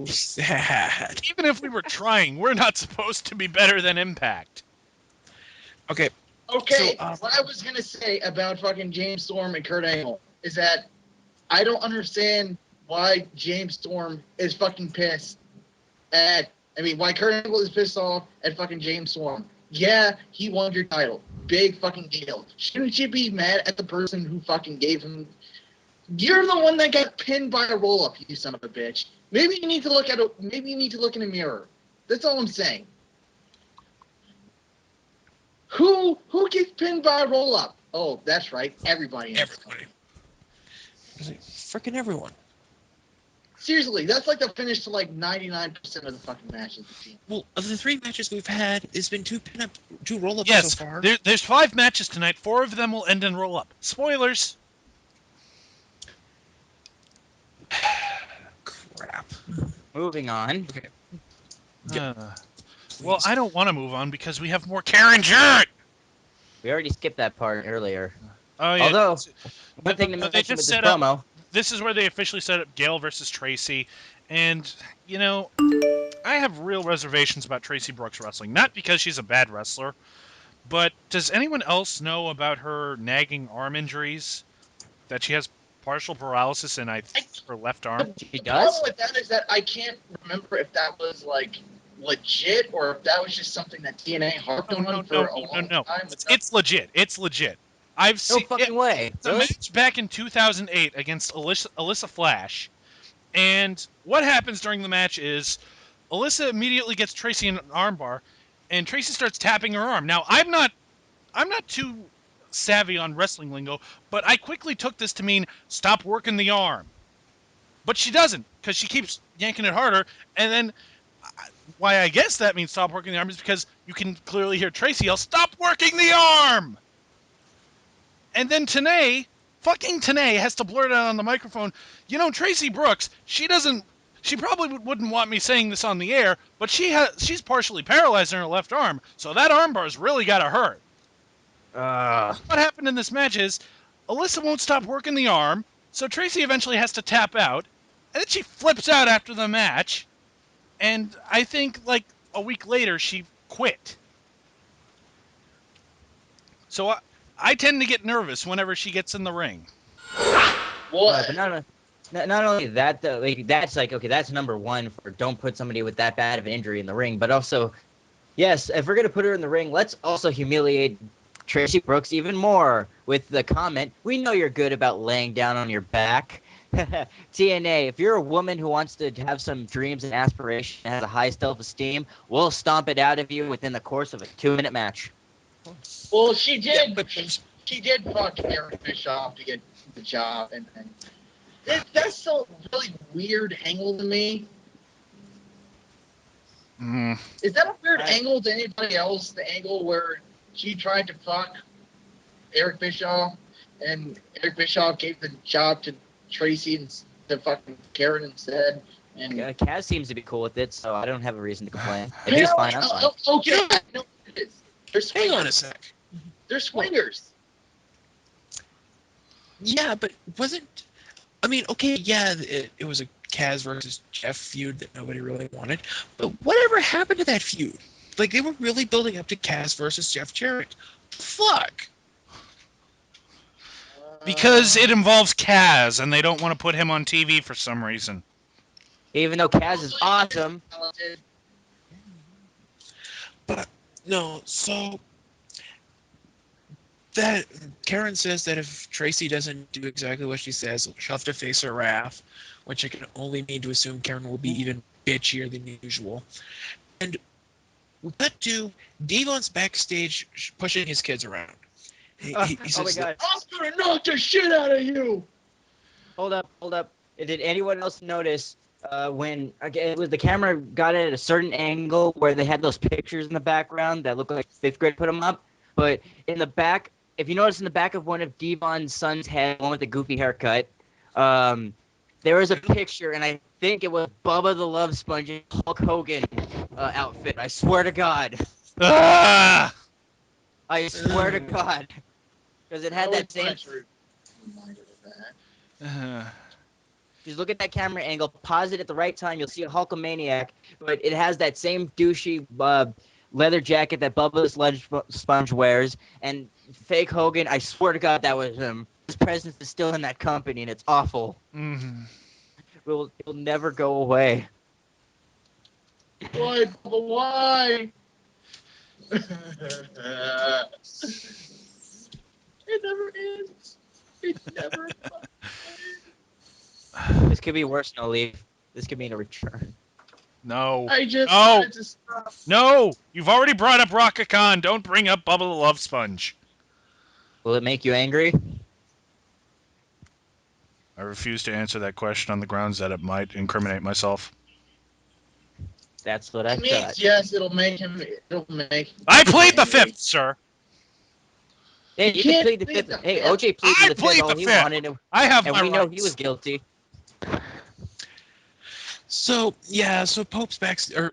sad. Even if we were trying, we're not supposed to be better than Impact. Okay, Okay, So, what I was gonna say about fucking James Storm and Kurt Angle is that I don't understand why James Storm is fucking pissed why Kurt Angle is pissed off at fucking James Storm. Yeah, he won your title. Big fucking deal. Shouldn't you be mad at the person who fucking gave him... You're the one that got pinned by a roll-up, you son of a bitch. Maybe you need to look in a mirror. That's all I'm saying. Who gets pinned by a roll-up? Oh, that's right. Everybody. Freaking everyone. Seriously, that's like the finish to like 99% of the fucking matches. Well, of the 3 matches we've had, it's been 2 roll-ups Yes, so far. there's 5 matches tonight. 4 of them will end in roll-up. Spoilers. Crap. Moving on. Okay. Well, I don't want to move on because we have more Karen Jarrett. We already skipped that part earlier. Oh yeah. Although, one thing to They mention just with this set up- promo... This is where they officially set up Gail versus Tracy, and you know, I have real reservations about Tracy Brooks wrestling. Not because she's a bad wrestler, but does anyone else know about her nagging arm injuries? That she has partial paralysis in her left arm. She The does? problem with that is that I can't remember if that was like legit or if that was just something that TNA harped on for a long time. It's legit. It's legit. I've No seen fucking way. It's a Really? match back in 2008 against Alyssa Flash. And what happens during the match is Alyssa immediately gets Tracy in an armbar, and Tracy starts tapping her arm. Now, I'm not too savvy on wrestling lingo, but I quickly took this to mean stop working the arm. But she doesn't, because she keeps yanking it harder, and then why I guess that means stop working the arm is because you can clearly hear Tracy yell, "Stop working the arm!" And then fucking Tanae has to blurt out on the microphone, Tracy Brooks, she probably wouldn't want me saying this on the air, but she's partially paralyzed in her left arm, so that armbar's really gotta hurt. What happened in this match is Alyssa won't stop working the arm, so Tracy eventually has to tap out, and then she flips out after the match, and I think like a week later she quit. So I tend to get nervous whenever she gets in the ring. But not only that, though, like, that's like, okay, that's number one for don't put somebody with that bad of an injury in the ring. But also, yes, if we're going to put her in the ring, let's also humiliate Tracy Brooks even more with the comment, "We know you're good about laying down on your back." TNA, if you're a woman who wants to have some dreams and aspirations and has a high self-esteem, we'll stomp it out of you within the course of a 2-minute match. Well, she did. Yeah, but She did fuck Garrett Bischoff to get the job, and that's so really weird angle to me. Mm. Is that a weird angle to anybody else? The angle where she tried to fuck Eric Bischoff, and Eric Bischoff gave the job to Tracy and to fucking Karen instead. And Kaz seems to be cool with it, so I don't have a reason to complain. If he's fine, I'm fine. Okay, no, it is. hang on a sec. They're swingers. Yeah, but it was a Kaz versus Jeff feud that nobody really wanted. But whatever happened to that feud? Like, they were really building up to Kaz versus Jeff Jarrett. Fuck. Because it involves Kaz, and they don't want to put him on TV for some reason. Even though Kaz is awesome. But, no, so... that Karen says that if Tracy doesn't do exactly what she says, she'll have to face her wrath, which I can only mean to assume Karen will be even bitchier than usual. And we cut to Devon's backstage pushing his kids around. He Oh says, my God. I'm gonna knock the shit out of you. Hold up. Did anyone else notice when it was the camera got it at a certain angle where they had those pictures in the background that looked like fifth grade put them up? But in the back, if you notice in the back of one of Devon's son's head, one with the goofy haircut, there was a picture, and I think it was Bubba the Love Sponge in Hulk Hogan outfit. I swear to God. Ah! I swear to God. Because it had that same... Just look at that camera angle, pause it at the right time, you'll see a Hulkamaniac, but it has that same douchey leather jacket that Bubba the Sponge wears, and fake Hogan, I swear to God that was him. His presence is still in that company, and it's awful. Mm-hmm. It'll never go away. Why? Why? It never ends. It never ends. This could be worse, NoLeaf. This could mean a return. No. I just No. wanted to stop. No! You've already brought up Rocket Khan. Don't bring up Bubba the Love Sponge. Will it make you angry? I refuse to answer that question on the grounds that it might incriminate myself. That's what I It means thought. yes, it'll make him. It'll make. I plead the angry. fifth, sir. Hey, you can plead the fifth. Hey, OJ pleaded the fifth. All he wanted, I have and my we know rights. he was guilty. So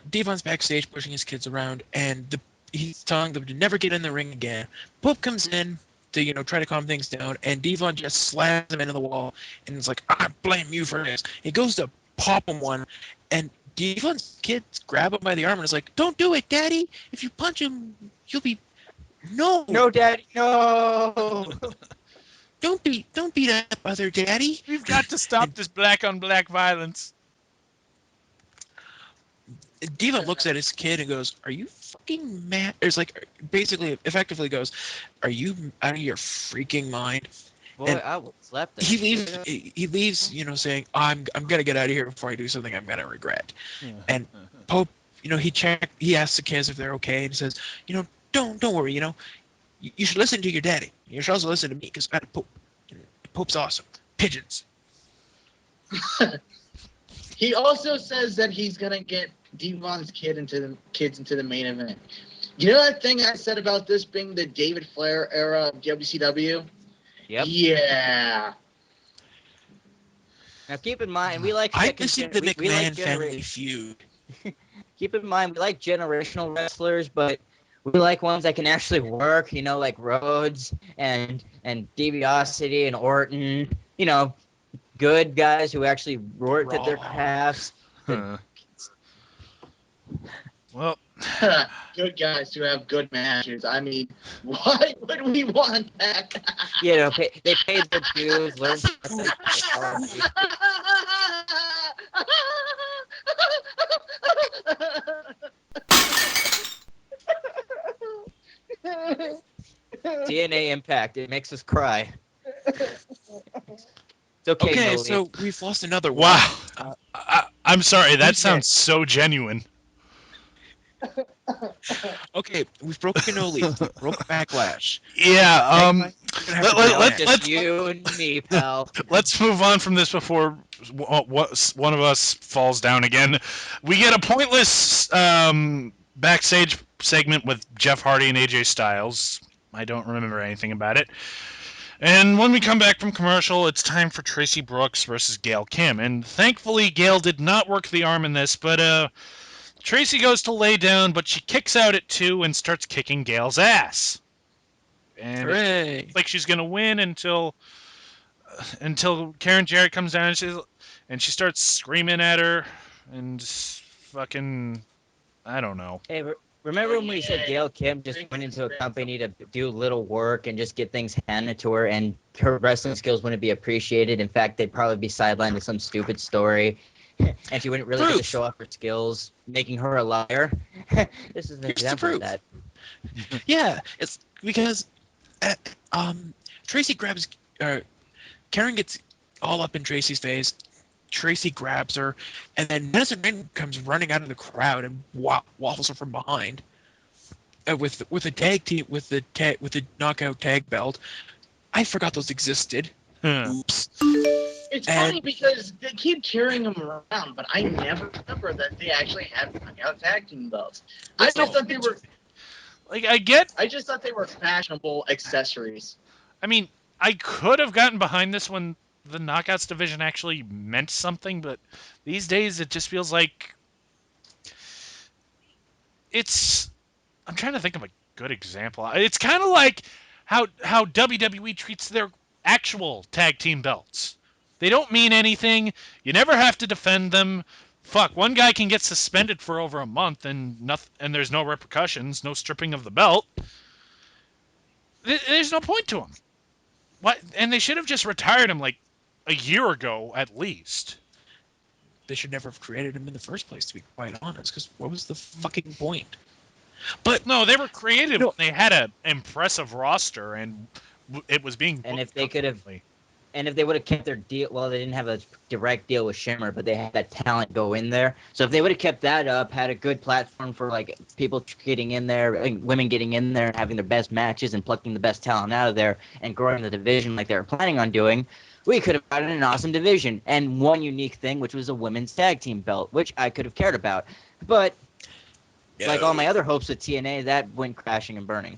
Devon's backstage pushing his kids around, and he's telling them to never get in the ring again. Pope comes in to try to calm things down, and Devon just slams him into the wall, and it's like, I blame you for this. He goes to pop him one, and Devon's kids grab him by the arm and is like, "Don't do it, Daddy. If you punch him, you'll be no, Daddy, no." don't beat up other Daddy." We've got to stop this black-on-black violence. Devon looks at his kid and goes, "Are you fucking mad?" There's effectively goes, "Are you out of your freaking mind?" Boy, And I will slap that. he leaves, saying, I'm gonna get out of here before I do something I'm gonna regret. And Pope, he asks the kids if they're okay, and he says, don't worry, you should listen to your daddy. You should also listen to me because I'm Pope. Pope's awesome. Pigeons. He also says that he's gonna get Devon's kids into the main event. You know that thing I said about this being the David Flair era of WCW? Yep. Yeah. Now keep in mind, we like I'm second missing gen- the we like McMahon family genera- feud. Keep in mind, we like generational wrestlers, but we like ones that can actually work. You know, like Rhodes and DiBiase and Orton. You know, good guys who actually worked at their crafts. Huh. Well, Good guys who have good matches. I mean, why would we want that? You know, they paid their dues, learned something. TNA Impact. It makes us cry. It's okay, Okay, no so we've lost another one. wow. I'm sorry. That who's sounds next? so genuine. Okay, we've broken NoLeaf. We've broken Backlash. Yeah. We're gonna have to let- do let- that. just you and me, pal. Let's move on from this before one of us falls down again. We get a pointless backstage segment with Jeff Hardy and AJ Styles. I don't remember anything about it. And when we come back from commercial, it's time for Tracy Brooks versus Gail Kim. And thankfully, Gail did not work the arm in this, but Tracy goes to lay down, but she kicks out at 2 and starts kicking Gail's ass. And Hooray! it's like she's going to win until Karen Jarrett comes down and she starts screaming at her and fucking, I don't know. Hey, remember when we said Gail Kim just went into a company to do little work and just get things handed to her, and her wrestling skills wouldn't be appreciated? In fact, they'd probably be sidelined with some stupid story, and she wouldn't really get to show off her skills, making her a liar. This is an example of that. Yeah, it's because Tracy grabs Karen gets all up in Tracy's face. Tracy grabs her, and then Madison Rain comes running out of the crowd and waffles her from behind with a tag team with the knockout tag belt. I forgot those existed. Oops. It's funny because they keep carrying them around, but I never remember that they actually had knockout tag team belts. I just thought they were I just thought they were fashionable accessories. I mean, I could have gotten behind this when the Knockouts division actually meant something, but these days it just feels like I'm trying to think of a good example. It's kind of like how WWE treats their actual tag team belts. They don't mean anything. You never have to defend them. Fuck, one guy can get suspended for over a month and there's no repercussions, no stripping of the belt. There's no point to him. What? And they should have just retired him like a year ago at least. They should never have created him in the first place, to be quite honest, because what was the fucking point? But no, they were creative. No. They had an impressive roster, and it was being. And if they could have, and if they would have kept their deal, well, they didn't have a direct deal with Shimmer, but they had that talent go in there. So if they would have kept that up, had a good platform for like people getting in there, like, women getting in there and having their best matches and plucking the best talent out of there and growing the division like they were planning on doing, we could have gotten an awesome division. And one unique thing, which was a women's tag team belt, which I could have cared about. But like all my other hopes at TNA, that went crashing and burning.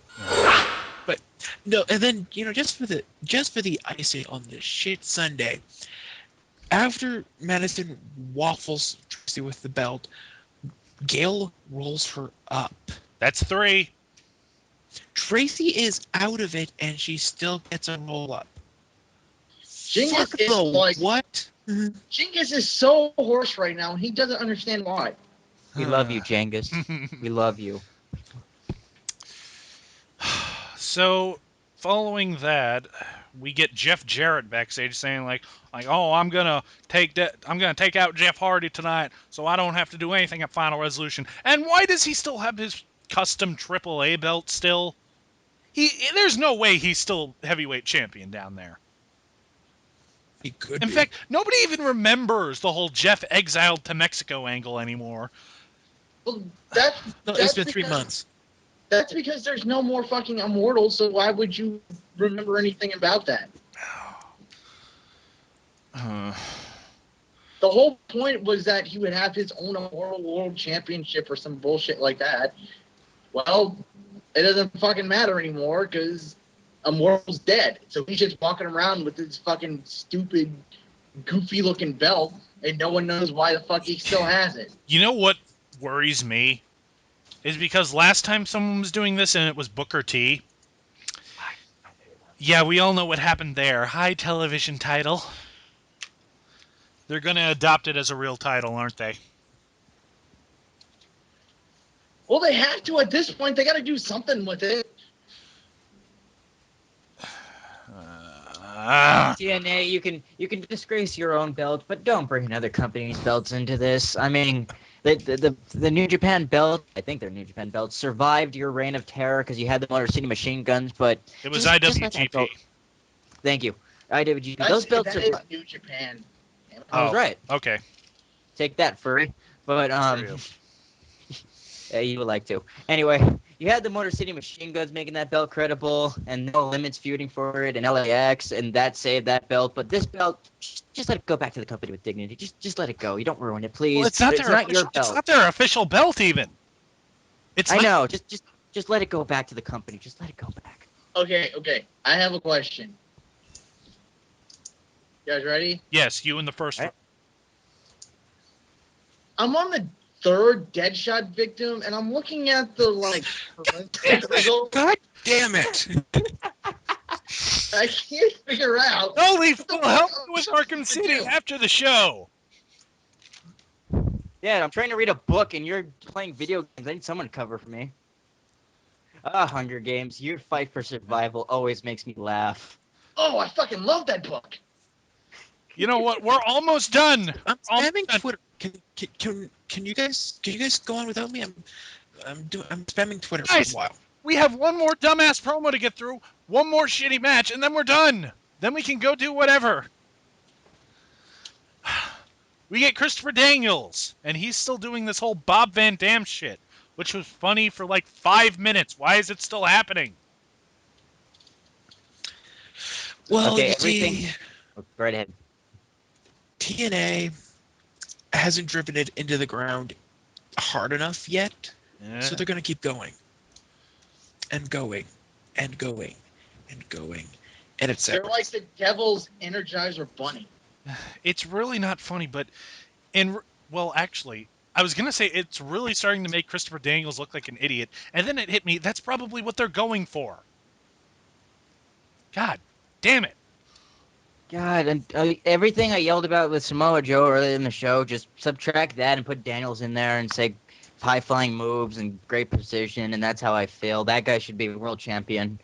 But no, and then just for the icing on the shit Sunday, after Madison waffles Tracy with the belt, Gail rolls her up. That's 3. Tracy is out of it, and she still gets a roll up. Jingus is like what? Jingus is so hoarse right now, and he doesn't understand why. We love you, Jengus. We love you. So, following that, we get Jeff Jarrett backstage saying like, oh, I'm gonna take out Jeff Hardy tonight, so I don't have to do anything at Final Resolution. And why does he still have his custom AAA belt still? There's no way he's still heavyweight champion down there. He could. In fact, nobody even remembers the whole Jeff exiled to Mexico angle anymore. Well, it's been 3 months. That's because there's no more fucking Immortals, so why would you remember anything about that? The whole point was that he would have his own Immortal World Championship or some bullshit like that. Well, it doesn't fucking matter anymore because Immortal's dead. So he's just walking around with this fucking stupid, goofy-looking belt, and no one knows why the fuck he still has it. You know what worries me? Is because last time someone was doing this and it was Booker T. Yeah, we all know what happened there. High television title. They're going to adopt it as a real title, aren't they? Well, they have to at this point. They got to do something with it. TNA, you can disgrace your own belt, but don't bring another company's belts into this. I mean, the New Japan belt, I think they're New Japan belts, survived your reign of terror because you had the Motor City Machine Guns, but it was just let that IWGP. belt- Thank you. IWGP. Those belts that is are. New Japan. I was right. Okay. Take that, furry. But True. yeah, you would like to. Anyway, you had the Motor City Machine Guns making that belt credible, and No Limits feuding for it, and LAX, and that saved that belt. But this belt, just let it go back to the company with dignity. Just let it go. You don't ruin it, please. Well, it's not It's their not your official, belt. it's not their official belt even. I know. Just let it go back to the company. Just let it go back. Okay. I have a question. You guys ready? Yes, you in the first Right. one. I'm on the third Deadshot victim, and I'm looking at the result. God damn it! I can't figure out. NoLeaf will help you with Arkham City after the show. Yeah, I'm trying to read a book, and you're playing video games. I need someone to cover for me. Hunger Games. Your fight for survival always makes me laugh. Oh, I fucking love that book. You know what? We're almost done. I'm Almost spamming done. Twitter. Can you guys go on without me? I'm spamming Twitter Guys. for a while. We have one more dumbass promo to get through, one more shitty match, and then we're done. Then we can go do whatever. We get Christopher Daniels, and he's still doing this whole Bob Van Dam shit, which was funny for like 5 minutes. Why is it still happening? Well, Okay, you everything. see, Right ahead. TNA hasn't driven it into the ground hard enough yet, so they're going to keep going and going and going and going, and it's They're like the Devil's Energizer Bunny. It's really not funny, but actually, I was gonna say it's really starting to make Christopher Daniels look like an idiot, and then it hit me. That's probably what they're going for. God damn it! God, and everything I yelled about with Samoa Joe earlier in the show, just subtract that and put Daniels in there and say high-flying moves and great precision, and that's how I feel. That guy should be world champion.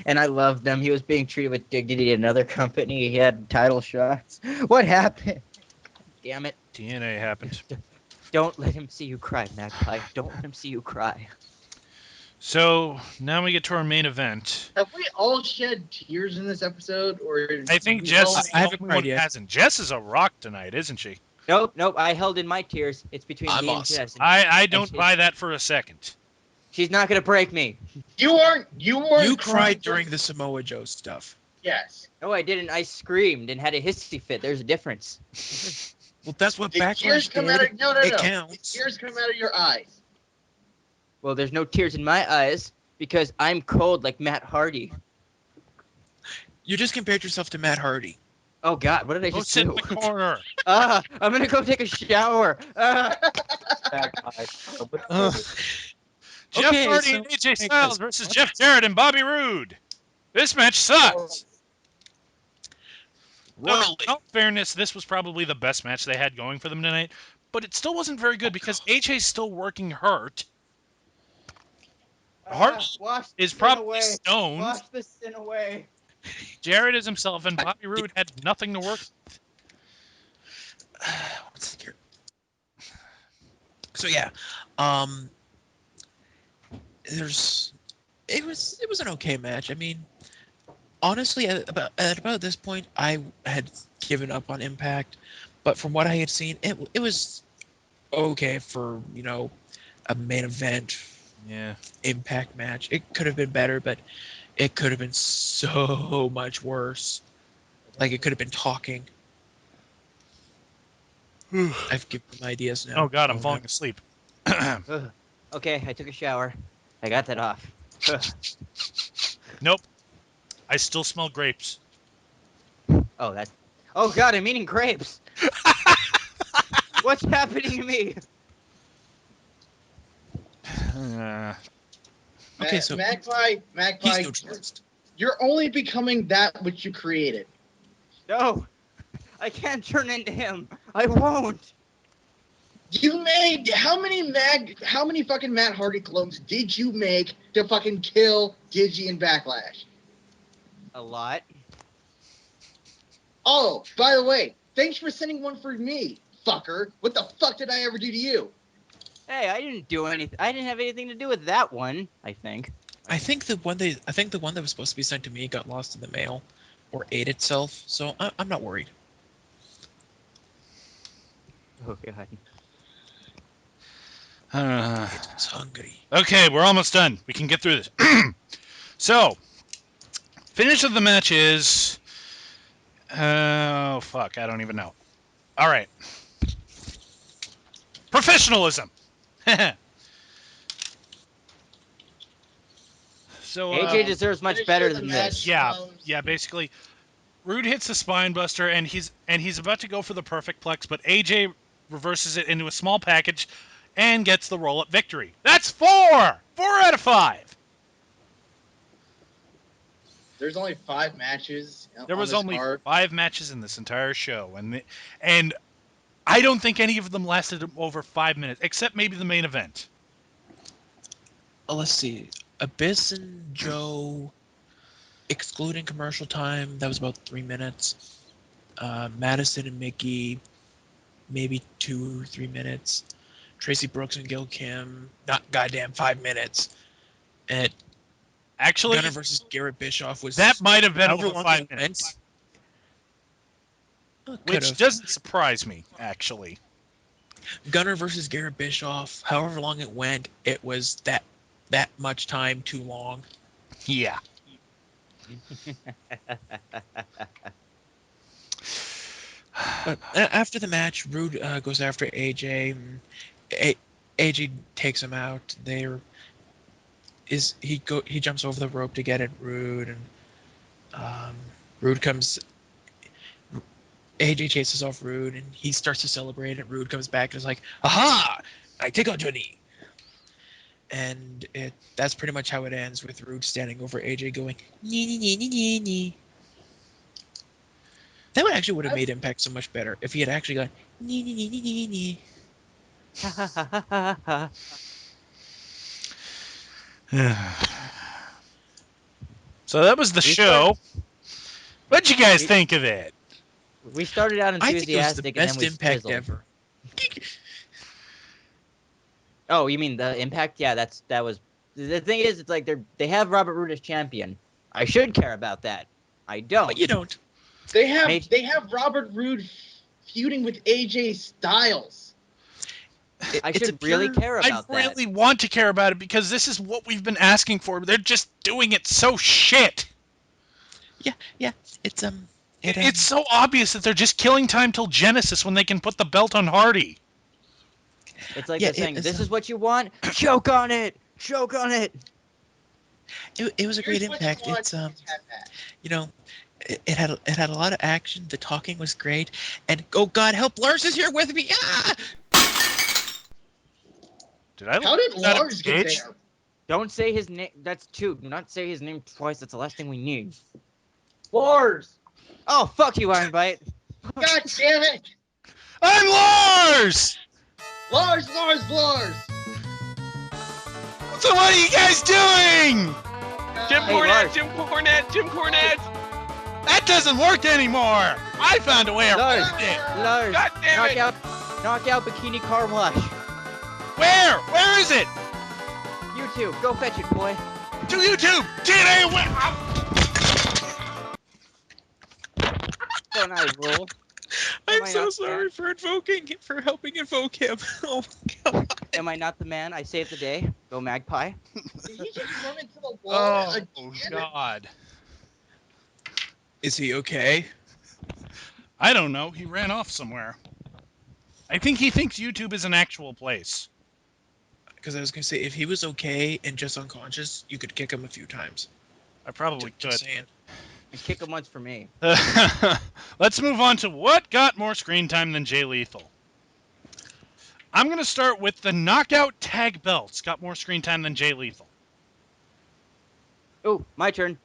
And I loved him. He was being treated with dignity in another company. He had title shots. What happened? Damn it. TNA happened. Don't let him see you cry, Magpie. Don't let him see you cry. So now we get to our main event. Have we all shed tears in this episode, or I think we Jess all- is I the haven't only one cried who yet. hasn't. Jess is a rock tonight, isn't she? Nope. I held in my tears. It's between I'm me and awesome. Jess. And I don't buy that for a second. she's not going to break me. You weren't You crying cried during the Samoa Joe stuff. Yes. No, I didn't. I screamed and had a hissy fit. There's a difference. Well, that's what The tears Backlash come did. out of no. It The counts. tears come out of your eyes. Well, there's no tears in my eyes because I'm cold like Matt Hardy. You just compared yourself to Matt Hardy. Oh, God. What did I Go just sit do? in the corner. I'm going to go take a shower. Jeff Okay, Hardy so- and AJ Styles versus Jeff Jarrett and Bobby Roode. This match sucks. No, in all fairness, this was probably the best match they had going for them tonight, but it still wasn't very good because AJ's still working hurt. Hart is probably stoned. Wash the sin away. Jarrett is himself, and Bobby Roode had nothing to work with. What's here? So yeah, it was an okay match. I mean, honestly, at about this point, I had given up on Impact, but from what I had seen, it was okay for a main event Impact match. It could have been better, but it could have been so much worse. Like it could have been talking. I've given them ideas now. Oh God, I'm no. falling asleep. Ugh. Okay, I took a shower. I got that off. Ugh. Nope. I still smell grapes. Oh, that's. Oh God, I'm eating grapes. What's happening to me? Okay, so Magpie, he's neutralized. you're only becoming that which you created. No, I can't turn into him. I won't. You made how many fucking Matt Hardy clones did you make to fucking kill Digi and Backlash? A lot. Oh, by the way, thanks for sending one for me, fucker. What the fuck did I ever do to you? Hey, I didn't do anything. I didn't have anything to do with that one. I think. I think the one that was supposed to be sent to me got lost in the mail, or ate itself. So I'm not worried. Oh God. It's hungry. Okay, we're almost done. We can get through this. So, finish of the match is. Oh fuck! I don't even know. All right. Professionalism. So AJ deserves much finish better of the than match. this. yeah. Basically, Rude hits the spine buster, and he's about to go for the perfect plex, but AJ reverses it into a small package, and gets the roll up victory. That's 4 out of 5. There's only 5 matches. There on was this only card. 5 matches in this entire show, and I don't think any of them lasted over 5 minutes, except maybe the main event. Let's see. Abyss and Joe, excluding commercial time, that was about 3 minutes. Madison and Mickey, maybe 2-3 minutes. Tracy Brooks and Gil Kim, not goddamn 5 minutes. And Actually, Gunner versus Garrett Bischoff was that might have been however over long 5 it minutes, went. which Could've. doesn't surprise me, actually. Gunner versus Garrett Bischoff, however long it went, it was that much time too long. Yeah. But after the match, Rude goes after AJ. AJ takes him out. He jumps over the rope to get at Rude, and Rude comes. AJ chases off Rude, and he starts to celebrate. And Rude comes back and is like, "Aha! I take out your knee." And that's pretty much how it ends, with Rude standing over AJ going, "Nee, nee, nee, nee, nee, nee." That would have made Impact so much better if he had actually gone, "Nee, nee, nee, nee, nee, nee." So that was the show. What'd you guys think of it? We started out I think it was the enthusiastic and then best we Impact fizzled. ever. Oh, you mean the Impact? Yeah, that was the thing. Is it's like they have Robert Roode as champion. I should care about that. I don't. But you don't. They have Robert Roode feuding with AJ Styles. I should really care about that. I really want to care about it because this is what we've been asking for. They're just doing it so shit. Yeah. It's so obvious that they're just killing time till Genesis when they can put the belt on Hardy. It's like they're saying, "This is what you want. Choke on it. Choke on it." It was a great Impact. It's it had a lot of action. The talking was great, and oh God, help! Lars is here with me. Ah! How did Lars get there? Don't say his name. That's 2. Do not say his name twice. That's the last thing we need. Lars. Oh, fuck you, Iron Bite. God damn it! I'm Lars. Lars. So what are you guys doing? Jim Cornette. That doesn't work anymore. I found a way around it. Lars. God damn it. Knock out Bikini Car Wash. Where? Where is it? YouTube. Go fetch it, boy. To YouTube. TNA. Don't I roll? I'm so sorry for helping invoke him. Oh my God. Am I not the man? I saved the day. Go Magpie. Did he just run into the wall? Oh God. Is he okay? I don't know. He ran off somewhere. I think he thinks YouTube is an actual place. Because I was going to say, if he was okay and just unconscious, you could kick him a few times. I probably Just could. saying. And kick him once for me. Let's move on to what got more screen time than Jay Lethal. I'm going to start with the Knockout Tag Belts got more screen time than Jay Lethal. Oh, my turn.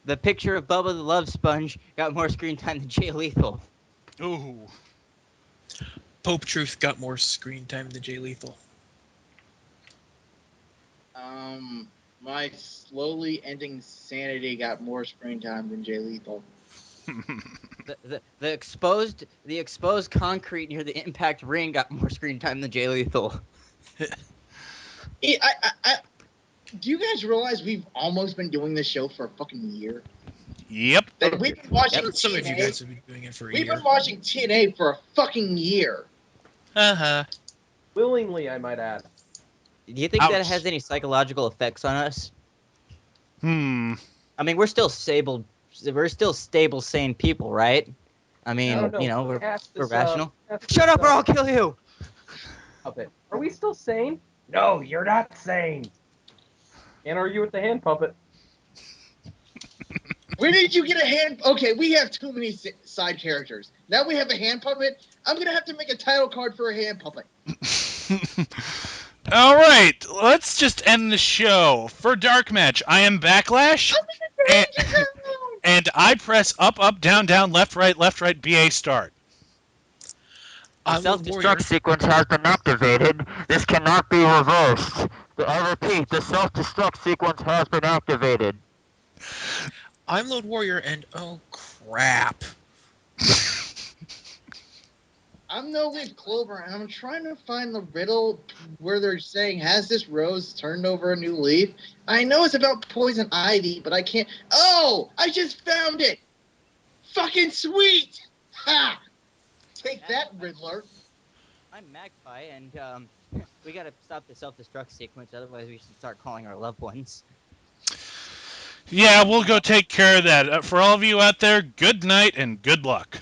The picture of Bubba the Love Sponge got more screen time than Jay Lethal. Ooh. Pope Truth got more screen time than Jay Lethal. My slowly ending sanity got more screen time than Jay Lethal. The exposed concrete near the Impact ring got more screen time than Jay Lethal. Do you guys realize we've almost been doing this show for a fucking year? Yep. That we've been watching Yep, some of you TNA. guys have been doing it for a We've year. been watching TNA for a fucking year. Uh-huh. Willingly, I might add. Do you think that Ouch. has any psychological effects on us? Hmm. I mean, we're still stable, sane people, right? I mean, I don't know. you know, we're Ask this, rational. ask this, Shut up or I'll kill you! puppet. Are we still sane? No, you're not sane. Can't argue with the hand puppet. Where did you get a hand? Okay, we have too many side characters. Now we have a hand puppet. I'm gonna have to make a title card for a hand puppet. All right, let's just end the show. For DarkMatch, I am Backlash, and I press up, up, down, down, left, right, BA start. The I'm self-destruct LoneWarrior. sequence has been activated. This cannot be reversed. I repeat, the self-destruct sequence has been activated. I'm LoneWarrior, and oh crap. I'm NoLeaf Clover, and I'm trying to find the riddle where they're saying, has this rose turned over a new leaf? I know it's about poison ivy, but I can't. Oh, I just found it! Fucking sweet! Ha! Take that, Riddler. I'm Magpie, and we gotta stop the self-destruct sequence, otherwise we should start calling our loved ones. Yeah, we'll go take care of that. For all of you out there, good night and good luck.